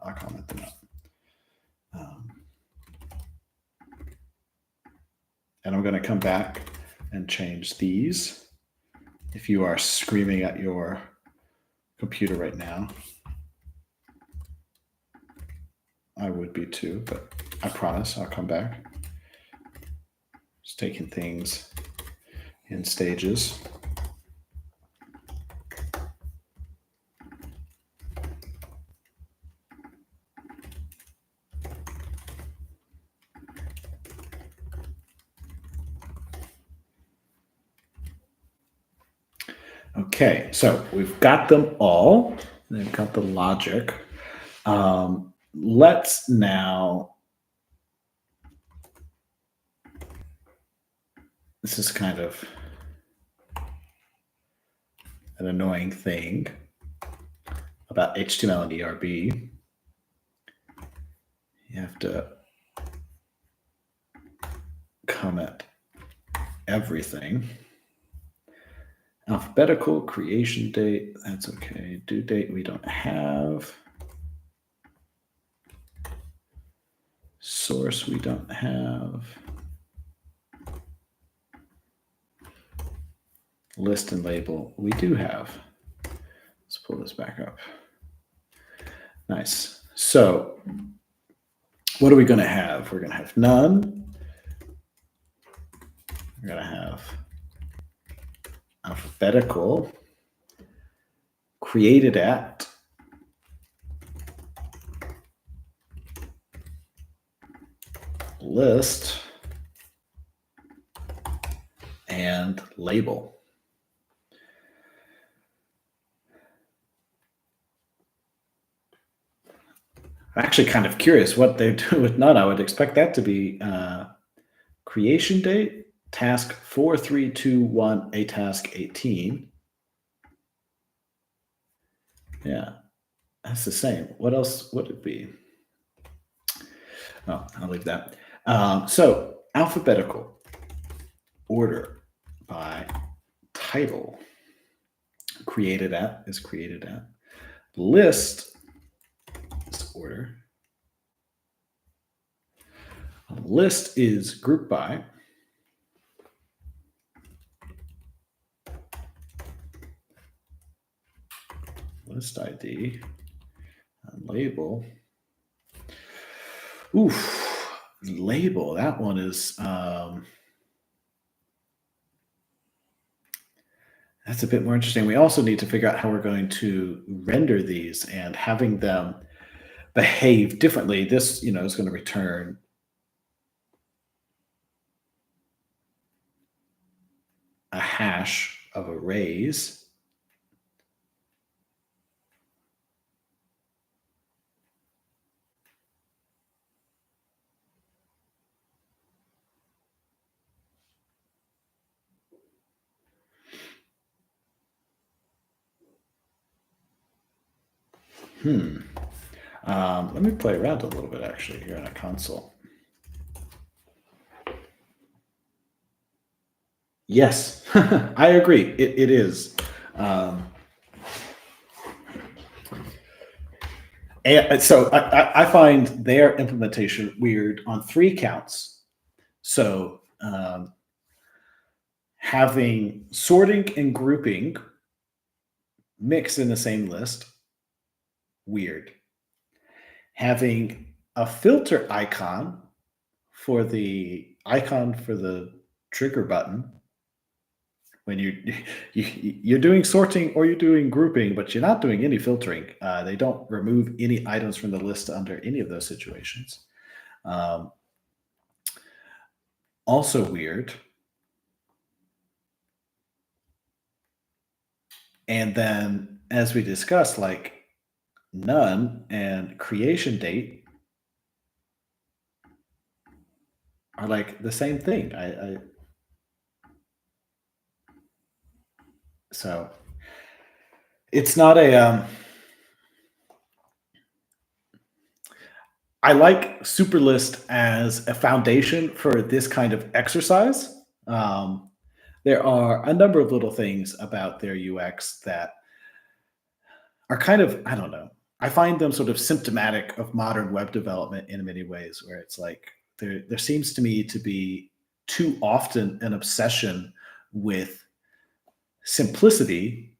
And I'm going to come back and change these. If you are screaming at your computer right now, I would be too, but I promise I'll come back. Just taking things in stages. Okay, so we've got them all. They've got the logic. Let's now, this is kind of an annoying thing about HTML and ERB. You have to comment everything. Alphabetical, creation date, that's okay. Due date, we don't have. Source, we don't have. List and label, we do have. Let's pull this back up. Nice. So what are we going to have? We're going to have none. We're going to have alphabetical, created at, list, and label. I'm actually kind of curious what they do with none. I would expect that to be creation date, task 4321, a task 18. Yeah, that's the same. What else would it be? Oh, I'll leave that. So alphabetical, order by title, created at is created at, list is order, list is group by, list ID, and label. Oof, label, that one is, that's a bit more interesting. We also need to figure out how we're going to render these, and having them behave differently. This, is going to return a hash of arrays. Let me play around a little bit actually here in a console. Yes, I agree. It is. And so I find their implementation weird on 3 counts. So having sorting and grouping mixed in the same list, weird. Having a filter icon for the trigger button when you're doing sorting or you're doing grouping, but you're not doing any filtering. They don't remove any items from the list under any of those situations. Also weird. And then, as we discussed, like none and creation date are like the same thing. So it's not a I like Superlist as a foundation for this kind of exercise. Um, there are a number of little things about their UX that are kind of, I don't know. I find them sort of symptomatic of modern web development in many ways, where it's like there seems to me to be too often an obsession with simplicity,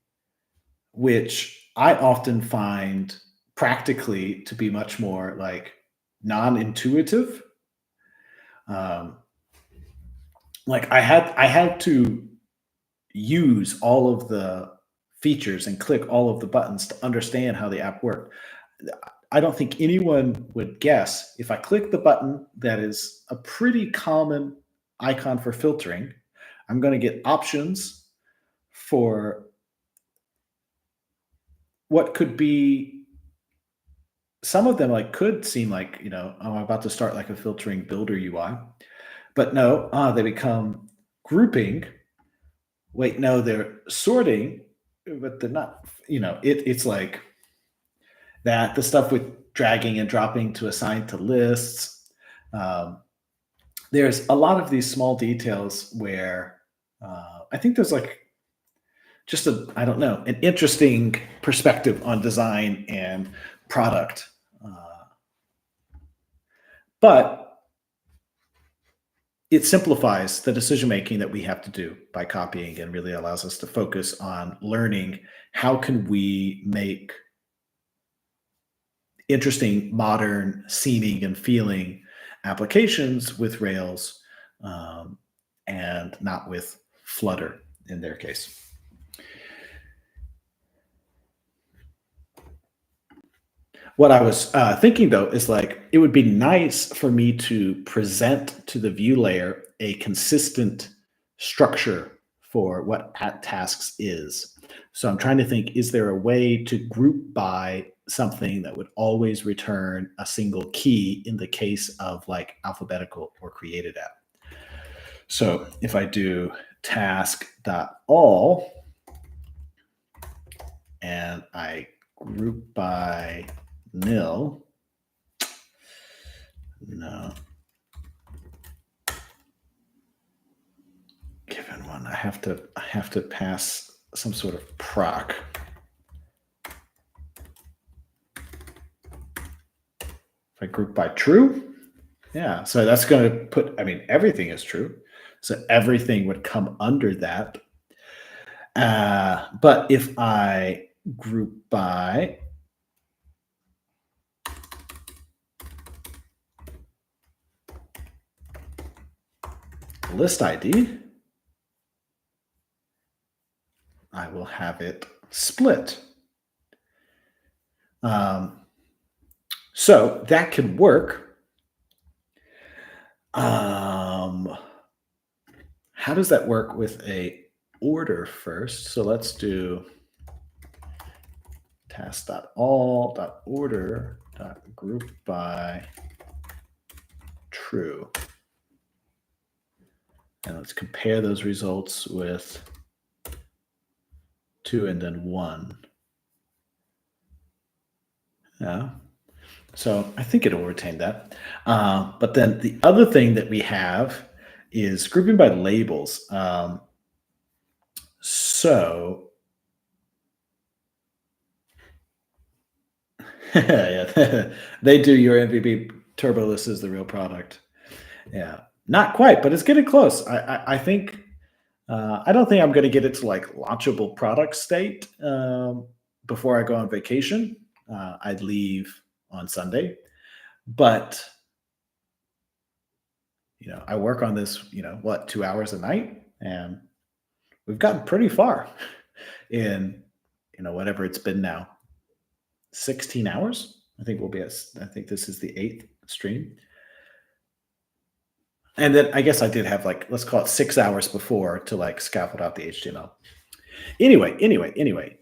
which I often find practically to be much more like non-intuitive. Um, like I had to use all of the features and click all of the buttons to understand how the app worked. I don't think anyone would guess if I click the button that is a pretty common icon for filtering, I'm going to get options for what could be some of them like could seem like, oh, I'm about to start like a filtering builder UI, but no, they become grouping. Wait, no, they're sorting, but they're not, it's like that, the stuff with dragging and dropping to assign to lists. Um, there's a lot of these small details where I think there's like just I don't know, an interesting perspective on design and product. But it simplifies the decision making that we have to do by copying and really allows us to focus on learning how can we make interesting, modern, seeming and feeling applications with Rails, um, and not with Flutter in their case. What I was thinking though is like it would be nice for me to present to the view layer a consistent structure for what at tasks is. So I'm trying to think, is there a way to group by something that would always return a single key in the case of like alphabetical or created app? So if I do task.all and I group by nil, no, given one, I have to pass some sort of proc. If I group by true, yeah, so that's going to put, I mean, everything is true. So everything would come under that. But if I group by list ID, I will have it split. So that could work. How does that work with a order first? So let's do task.all.order.group by true. And let's compare those results with 2 and then 1. Yeah. So I think it'll retain that. But then the other thing that we have is grouping by labels. So yeah, they do your MVP. Turbolist is the real product. Yeah, not quite, but it's getting close. I think I don't think I'm going to get it to like launchable product state before I go on vacation. I'd leave on Sunday, but I work on this. What, 2 hours a night, and we've gotten pretty far in whatever it's been now, 16 hours. I think I think this is the 8th stream. And then I guess I did have like, let's call it 6 hours before to like scaffold out the HTML. Anyway,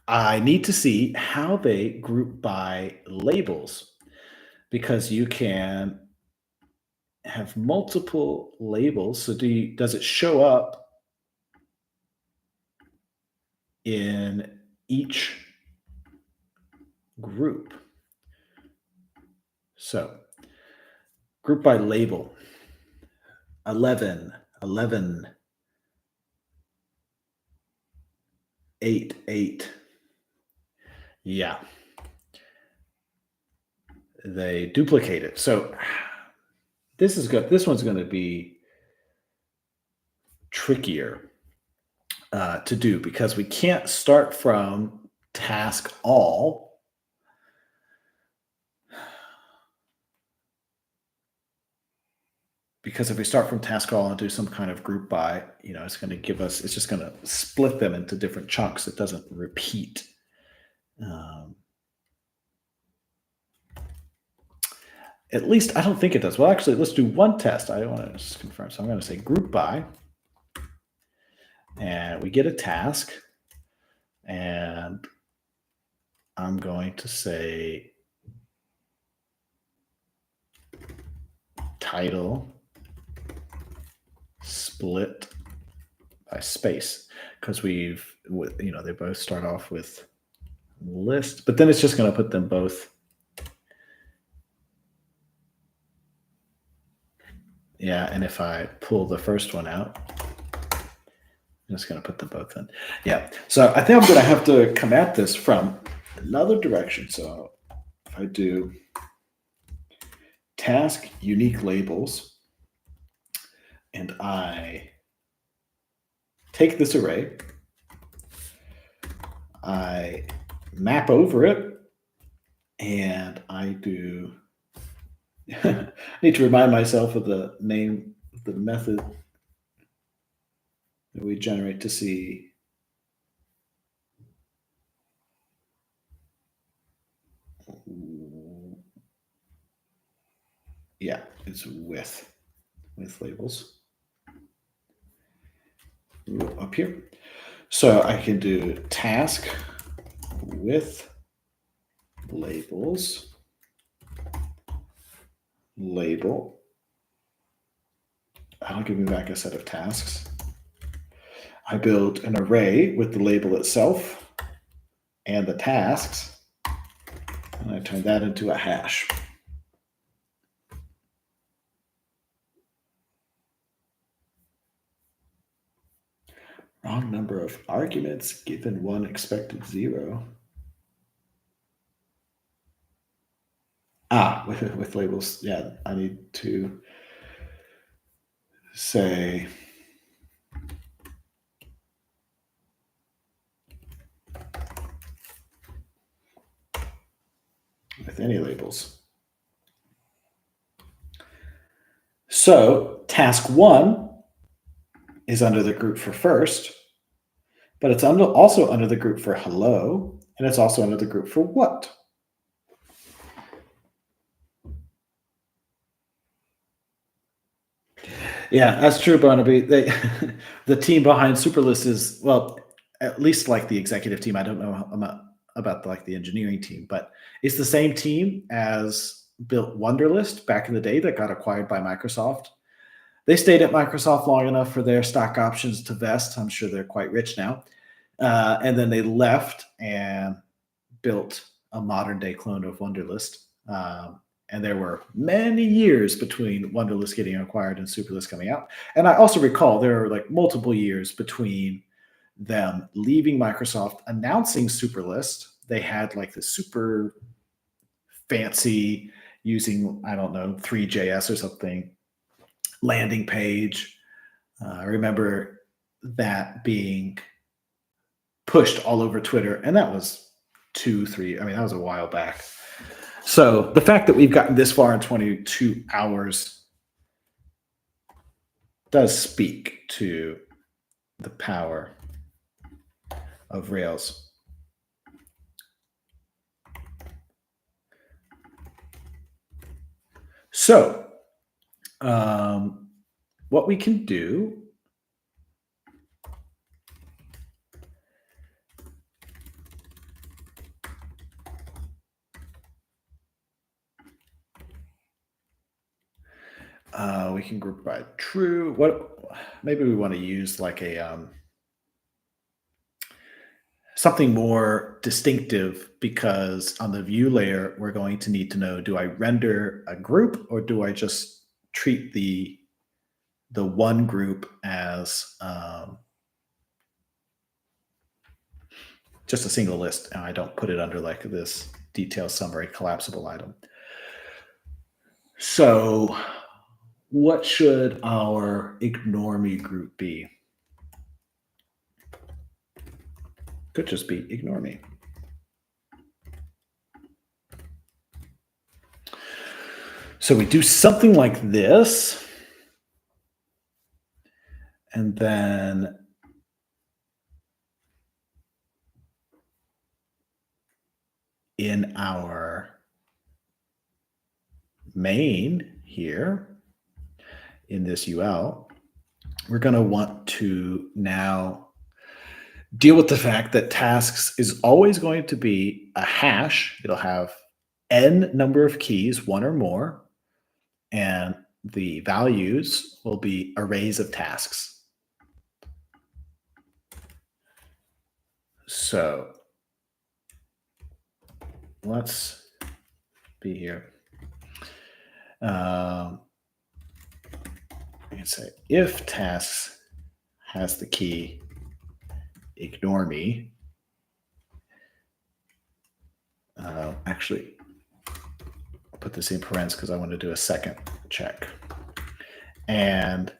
I need to see how they group by labels, because you can have multiple labels. So does it show up in each group? So group by label, 11, 11, 8, 8. Yeah. They duplicate it. So this is good. This one's going to be trickier to do because we can't start from task all. Because if we start from task all and do some kind of group by, it's going to give us, it's just going to split them into different chunks. It doesn't repeat. At least I don't think it does. Well, actually, let's do one test. I want to just confirm. So I'm going to say group by, and we get a task, and I'm going to say title split by space, because they both start off with list, but then it's just going to put them both. Yeah, and if I pull the first one out, I'm just going to put them both in. Yeah, so I think I'm going to have to come at this from another direction. So if I do task unique labels, and I take this array, I map over it, and I do I need to remind myself of the name of the method that we generate to see. Yeah, it's with labels up here. So I can do task with labels, label. I'll give me back a set of tasks. I build an array with the label itself and the tasks, and I turn that into a hash. Wrong number of arguments given one expected 0. With labels, yeah, I need to say with any labels. So task 1 is under the group for first, but it's also under the group for hello, and it's also under the group for what. Yeah, that's true, Barnaby. The team behind Superlist is, well, at least like the executive team. I don't know about like the engineering team, but it's the same team as built Wunderlist back in the day that got acquired by Microsoft. They stayed at Microsoft long enough for their stock options to vest. I'm sure they're quite rich now. And then they left and built a modern day clone of Wunderlist. And there were many years between Wunderlist getting acquired and Superlist coming out. And I also recall there were like multiple years between them leaving Microsoft, announcing Superlist. They had like this super fancy, using, I don't know, 3JS or something, landing page. I remember that being pushed all over Twitter, and that was that was a while back. So the fact that we've gotten this far in 22 hours does speak to the power of Rails. So what we can do We can group by true. What? Maybe we want to use like a something more distinctive, because on the view layer, we're going to need to know, do I render a group or do I just treat the one group as just a single list, and I don't put it under like this detail summary collapsible item. So what should our ignore me group be? Could just be ignore me. So we do something like this, and then in our main here, in this UL, we're going to want to now deal with the fact that tasks is always going to be a hash. It'll have n number of keys, one or more, and the values will be arrays of tasks. So let's be here. I can say if tasks has the key ignore me. Actually, I'll put this in parentheses because I want to do a second check. And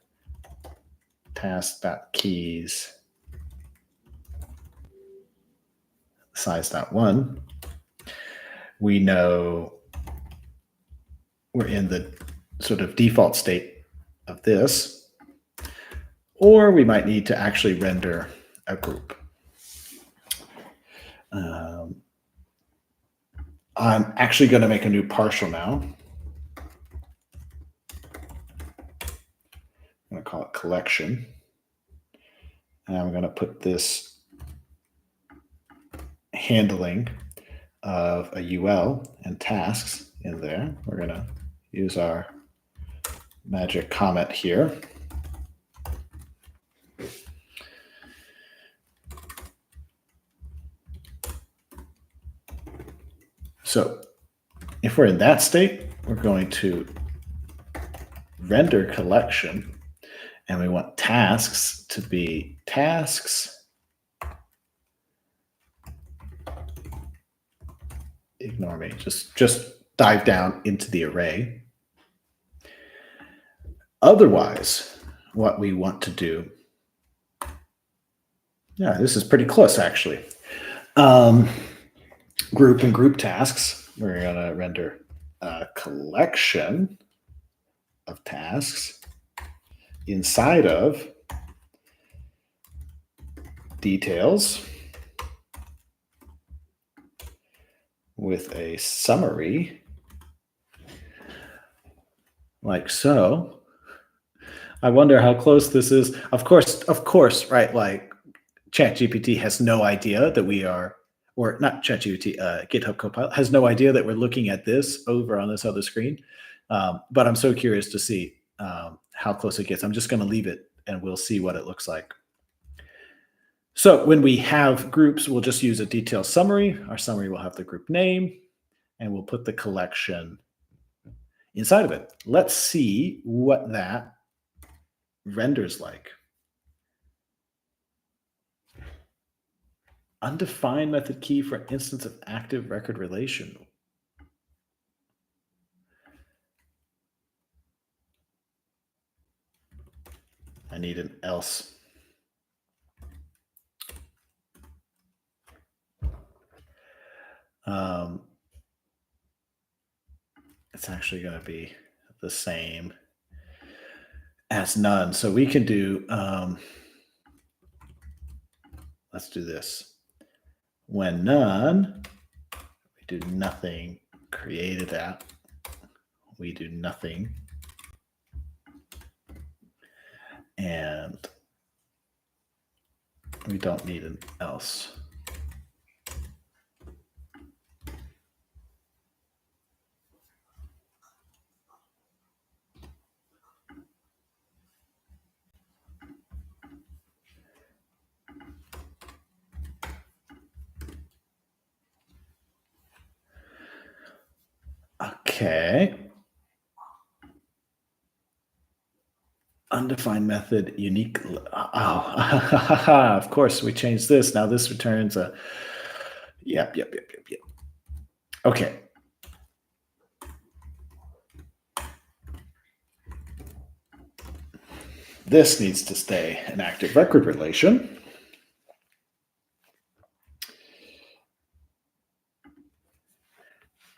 task.keys size.1. We know we're in the sort of default state of this, or we might need to actually render a group. I'm actually going to make a new partial now. I'm going to call it collection. And I'm going to put this handling of a UL and tasks in there. We're going to use our magic comment here. So if we're in that state, we're going to render collection, and we want tasks to be tasks ignore me. Just dive down into the array. Otherwise, what we want to do, yeah, this is pretty close actually. Group and group tasks. We're going to render a collection of tasks inside of details with a summary like so. I wonder how close this is. Of course, right? Like ChatGPT has no idea that we are, or not ChatGPT, GitHub Copilot has no idea that we're looking at this over on this other screen. But I'm so curious to see how close it gets. I'm just going to leave it and we'll see what it looks like. So when we have groups, we'll just use a detailed summary. Our summary will have the group name, and we'll put the collection inside of it. Let's see what that renders like. Undefined method key for an instance of active record relation. I need an else. It's actually going to be the same as none. So we can do, let's do this. When none, we do nothing, created that. We do nothing. And we don't need an else. Okay. Undefined method, unique. Oh, of course, we changed this. Now this returns a. Yep. Okay. This needs to stay an active record relation.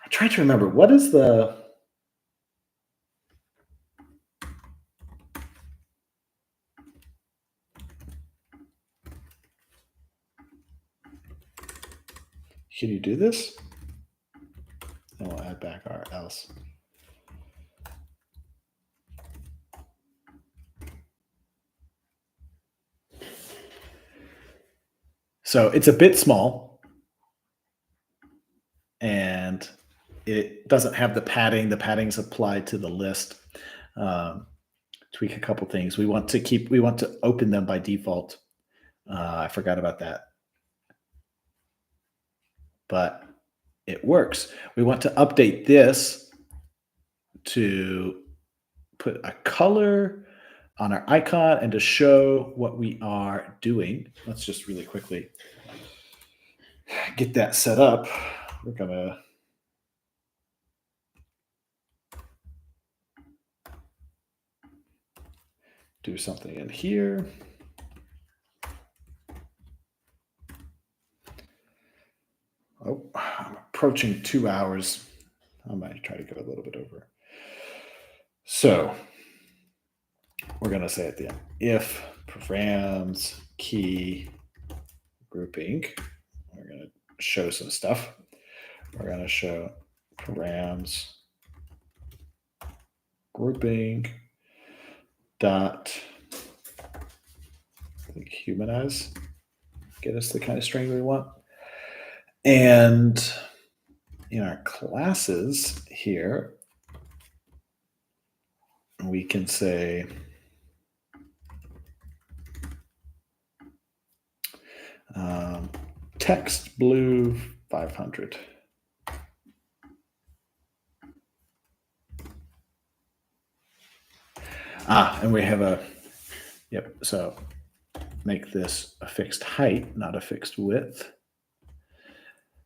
I'm trying to remember, what is the. Can you do this? And we'll add back our else. So it's a bit small, and it doesn't have the padding. The padding's applied to the list. Tweak a couple things. We want to open them by default. I forgot about that, but it works. We want to update this to put a color on our icon and to show what we are doing. Let's just really quickly get that set up. We're gonna do something in here. Oh, I'm approaching 2 hours. I might try to go a little bit over. So we're going to say at the end, if params key grouping, we're going to show some stuff. We're going to show params grouping dot, I think, humanize, get us the kind of string we want. And in our classes here, we can say text blue 500. And we have a, so make this a fixed height, not a fixed width.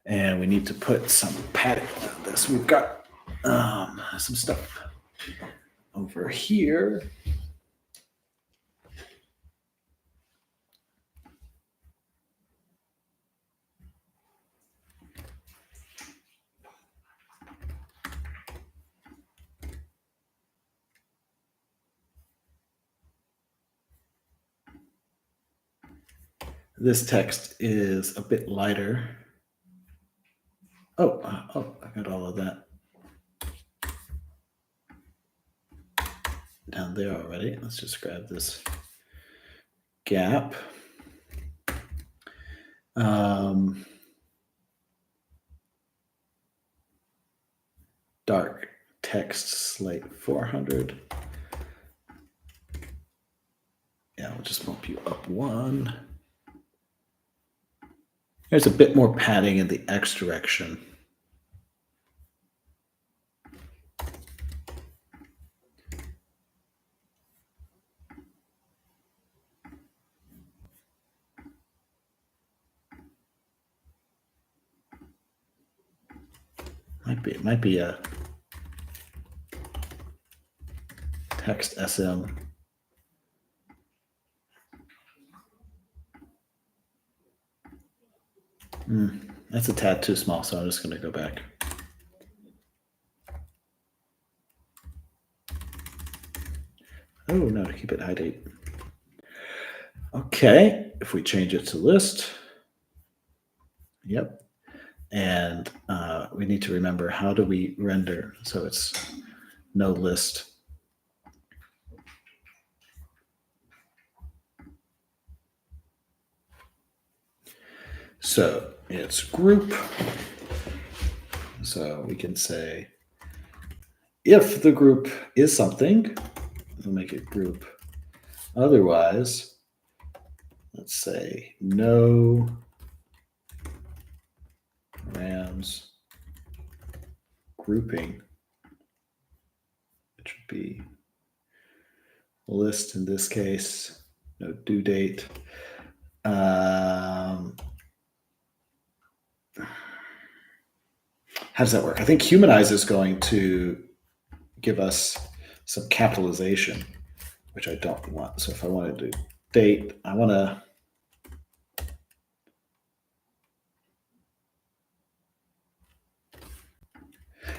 And we need to put some padding on this. We've got some stuff over here. This text is a bit lighter. Oh, I got all of that down there already. Let's just grab this gap. Dark text slate 400. Yeah, we'll just bump you up one. There's a bit more padding in the X direction. Might be a text SM. That's a tad too small, so I'm just going to go back. Oh, no, to keep it high date. Okay, if we change it to list. Yep. And we need to remember, how do we render so it's no list? So it's group. So we can say, if the group is something, we'll make it group. Otherwise, let's say no params grouping be list in this case, no due date. How does that work? I think humanize is going to give us some capitalization, which I don't want. So if I want to do date, I want to.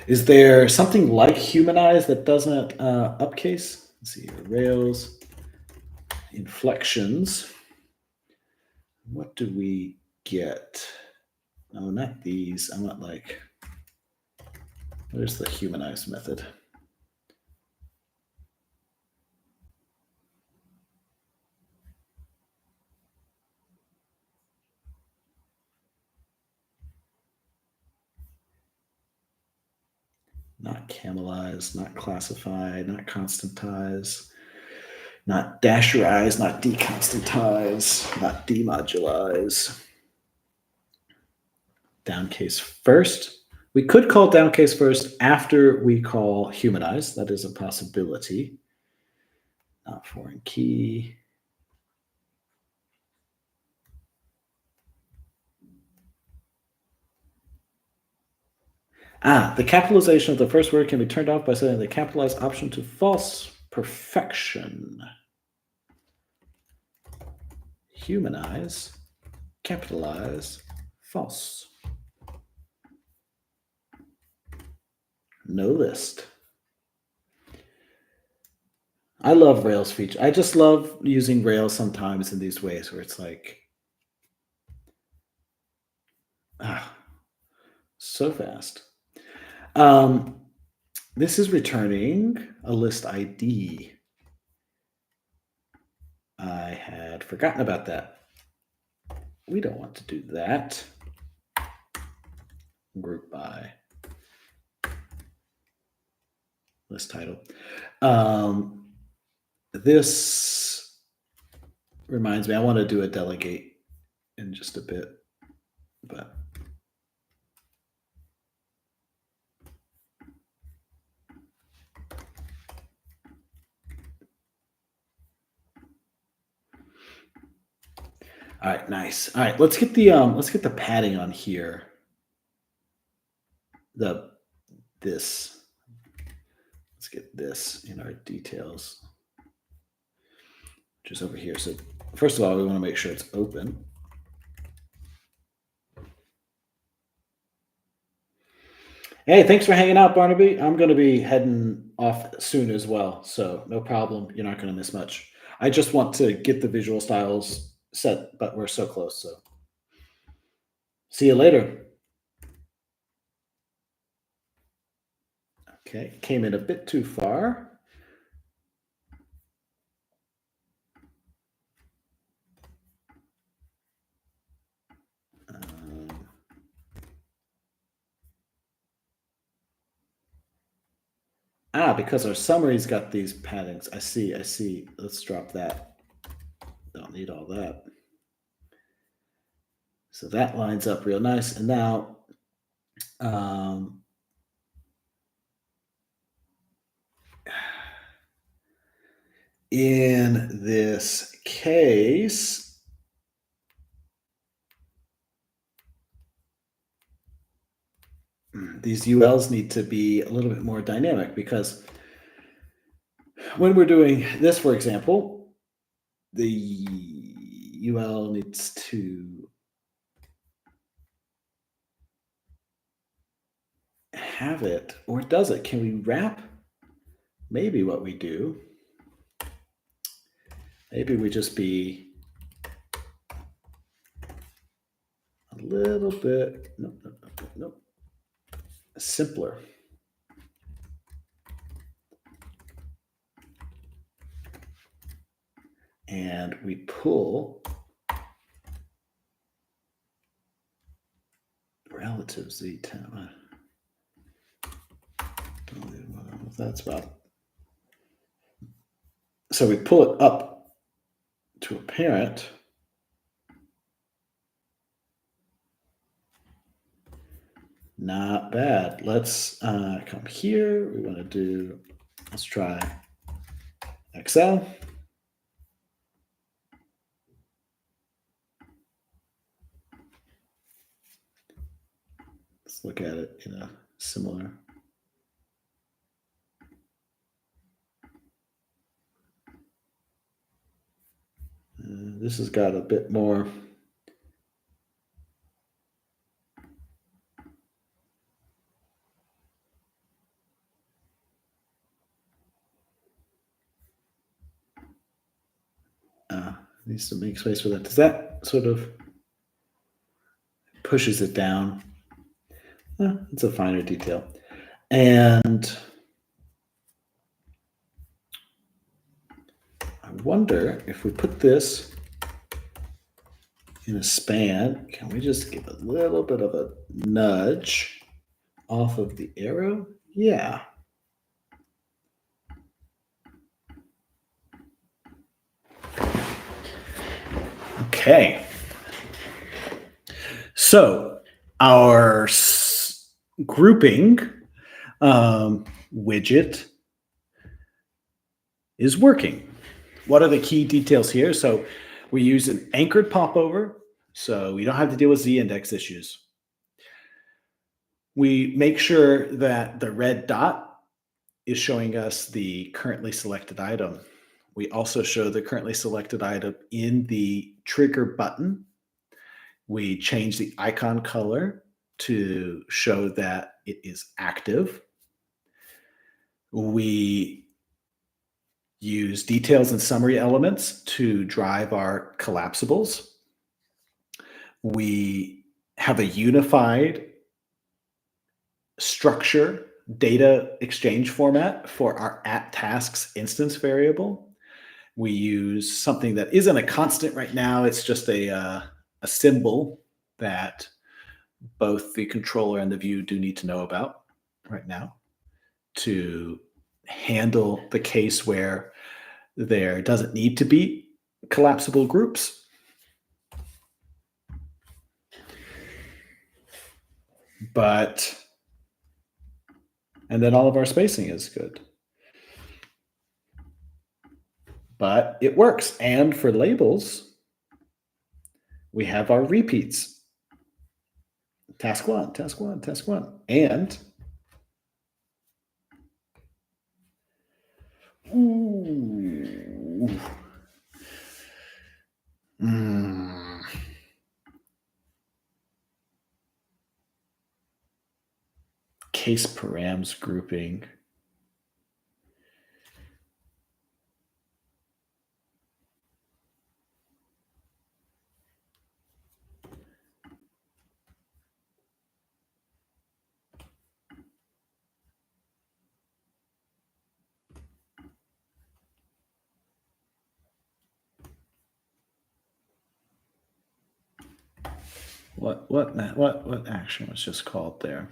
Is there something like humanize that doesn't upcase? Let's see here, Rails inflections. What do we get? No, not these. I want like, where's the humanize method? Not camelize, not classify, not constantize, not dasherize, not deconstantize, not demodulize. Downcase first. We could call downcase first after we call humanize. That is a possibility. Not foreign key. The capitalization of the first word can be turned off by setting the capitalize option to false. Perfection. Humanize, capitalize, false. No list. I love Rails feature. I just love using Rails sometimes in these ways where it's like, so fast. This is returning a list ID. I had forgotten about that. We don't want to do that. Group by list title. This reminds me, I want to do a delegate in just a bit, but all right, nice. All right, let's get the padding on here. Let's get this in our details, which is over here. So first of all, we want to make sure it's open. Hey, thanks for hanging out, Barnaby. I'm going to be heading off soon as well, so no problem. You're not going to miss much. I just want to get the visual styles set, but we're so close. So see you later. Okay, came in a bit too far. Because our summary's got these paddings. I see. Let's drop that. Don't need all that. So that lines up real nice. And now, in this case, these ULs need to be a little bit more dynamic because when we're doing this, for example, the UL needs to have it, or does it? Can we wrap? Maybe what we do, maybe we just be a little bit, nope, simpler. And we pull relative Z10. That's about. So we pull it up to a parent. Not bad. Let's come here. We want to do Let's try Excel. Let's look at it in a similar. This has got a bit more. Needs to make space for that. Does that sort of pushes it down? It's a finer detail. And I wonder if we put this in a span, can we just give a little bit of a nudge off of the arrow? Yeah. Okay. So our grouping widget is working. What are the key details here? So we use an anchored popover, so we don't have to deal with z-index issues. We make sure that the red dot is showing us the currently selected item. We also show the currently selected item in the trigger button. We change the icon color to show that it is active. We use details and summary elements to drive our collapsibles. We have a unified structure data exchange format for our @tasks instance variable. We use something that isn't a constant right now. It's just a symbol that both the controller and the view do need to know about right now to handle the case where there doesn't need to be collapsible groups. And then all of our spacing is good. But it works. And for labels, we have our repeats. Task one, task one, task one. And case params grouping. What action was just called there?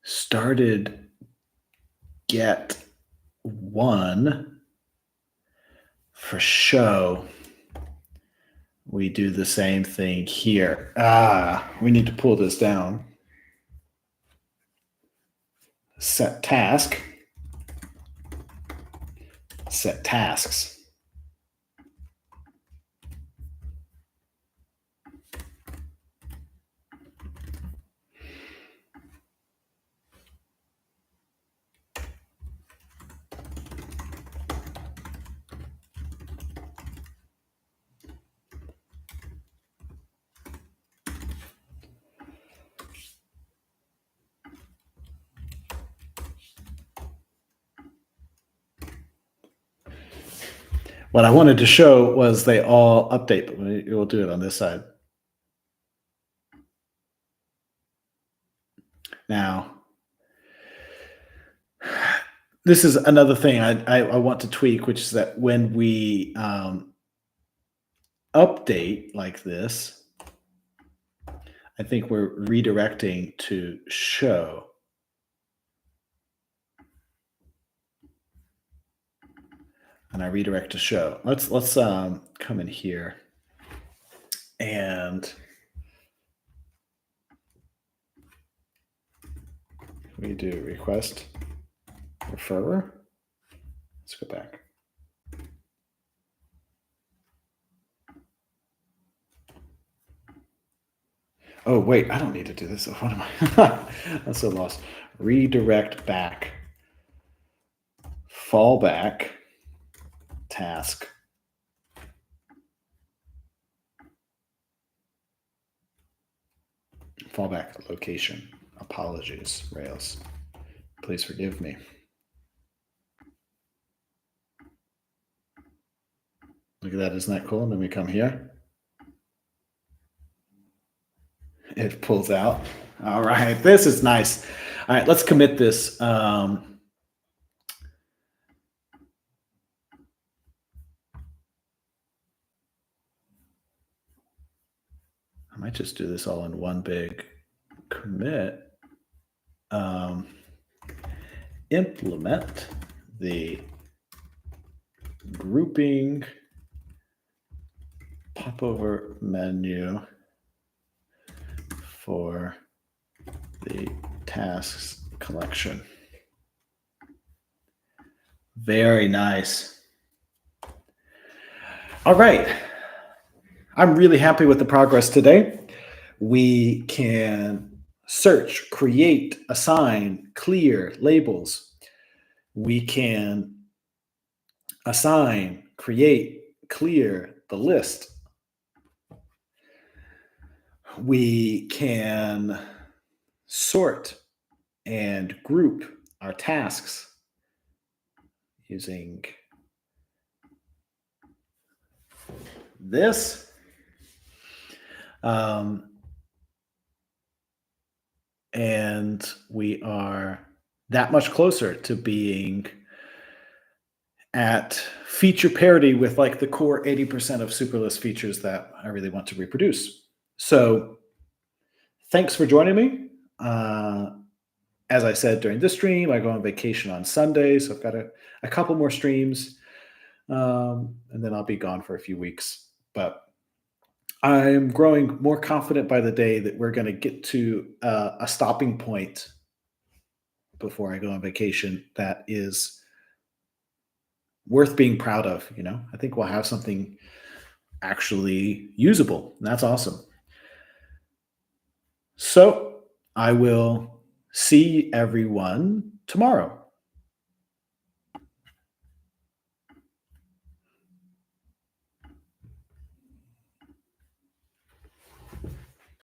Started get one for show. We do the same thing here. We need to pull this down. Set task. Set tasks. What I wanted to show was they all update, but we'll do it on this side. Now, this is another thing I want to tweak, which is that when we update like this, I think we're redirecting to show. And I redirect to show. Let's come in here and we do request referrer. Let's go back. Oh, wait, I don't need to do this. What am I? I'm so lost. Redirect back, fallback, task. Fallback location. Apologies, Rails. Please forgive me. Look at that, isn't that cool? And then we come here. It pulls out. All right, this is nice. All right, let's commit this. I might just do this all in one big commit. Implement the grouping popover menu for the tasks collection. Very nice. All right. I'm really happy with the progress today. We can search, create, assign, clear labels. We can assign, create, clear the list. We can sort and group our tasks using this. And we are that much closer to being at feature parity with like the core 80% of Superlist features that I really want to reproduce. So thanks for joining me. As I said during this stream, I go on vacation on Sunday, so I've got a couple more streams, and then I'll be gone for a few weeks. But I'm growing more confident by the day that we're going to get to a stopping point before I go on vacation that is worth being proud of. You know, I think we'll have something actually usable, and that's awesome. So I will see everyone tomorrow.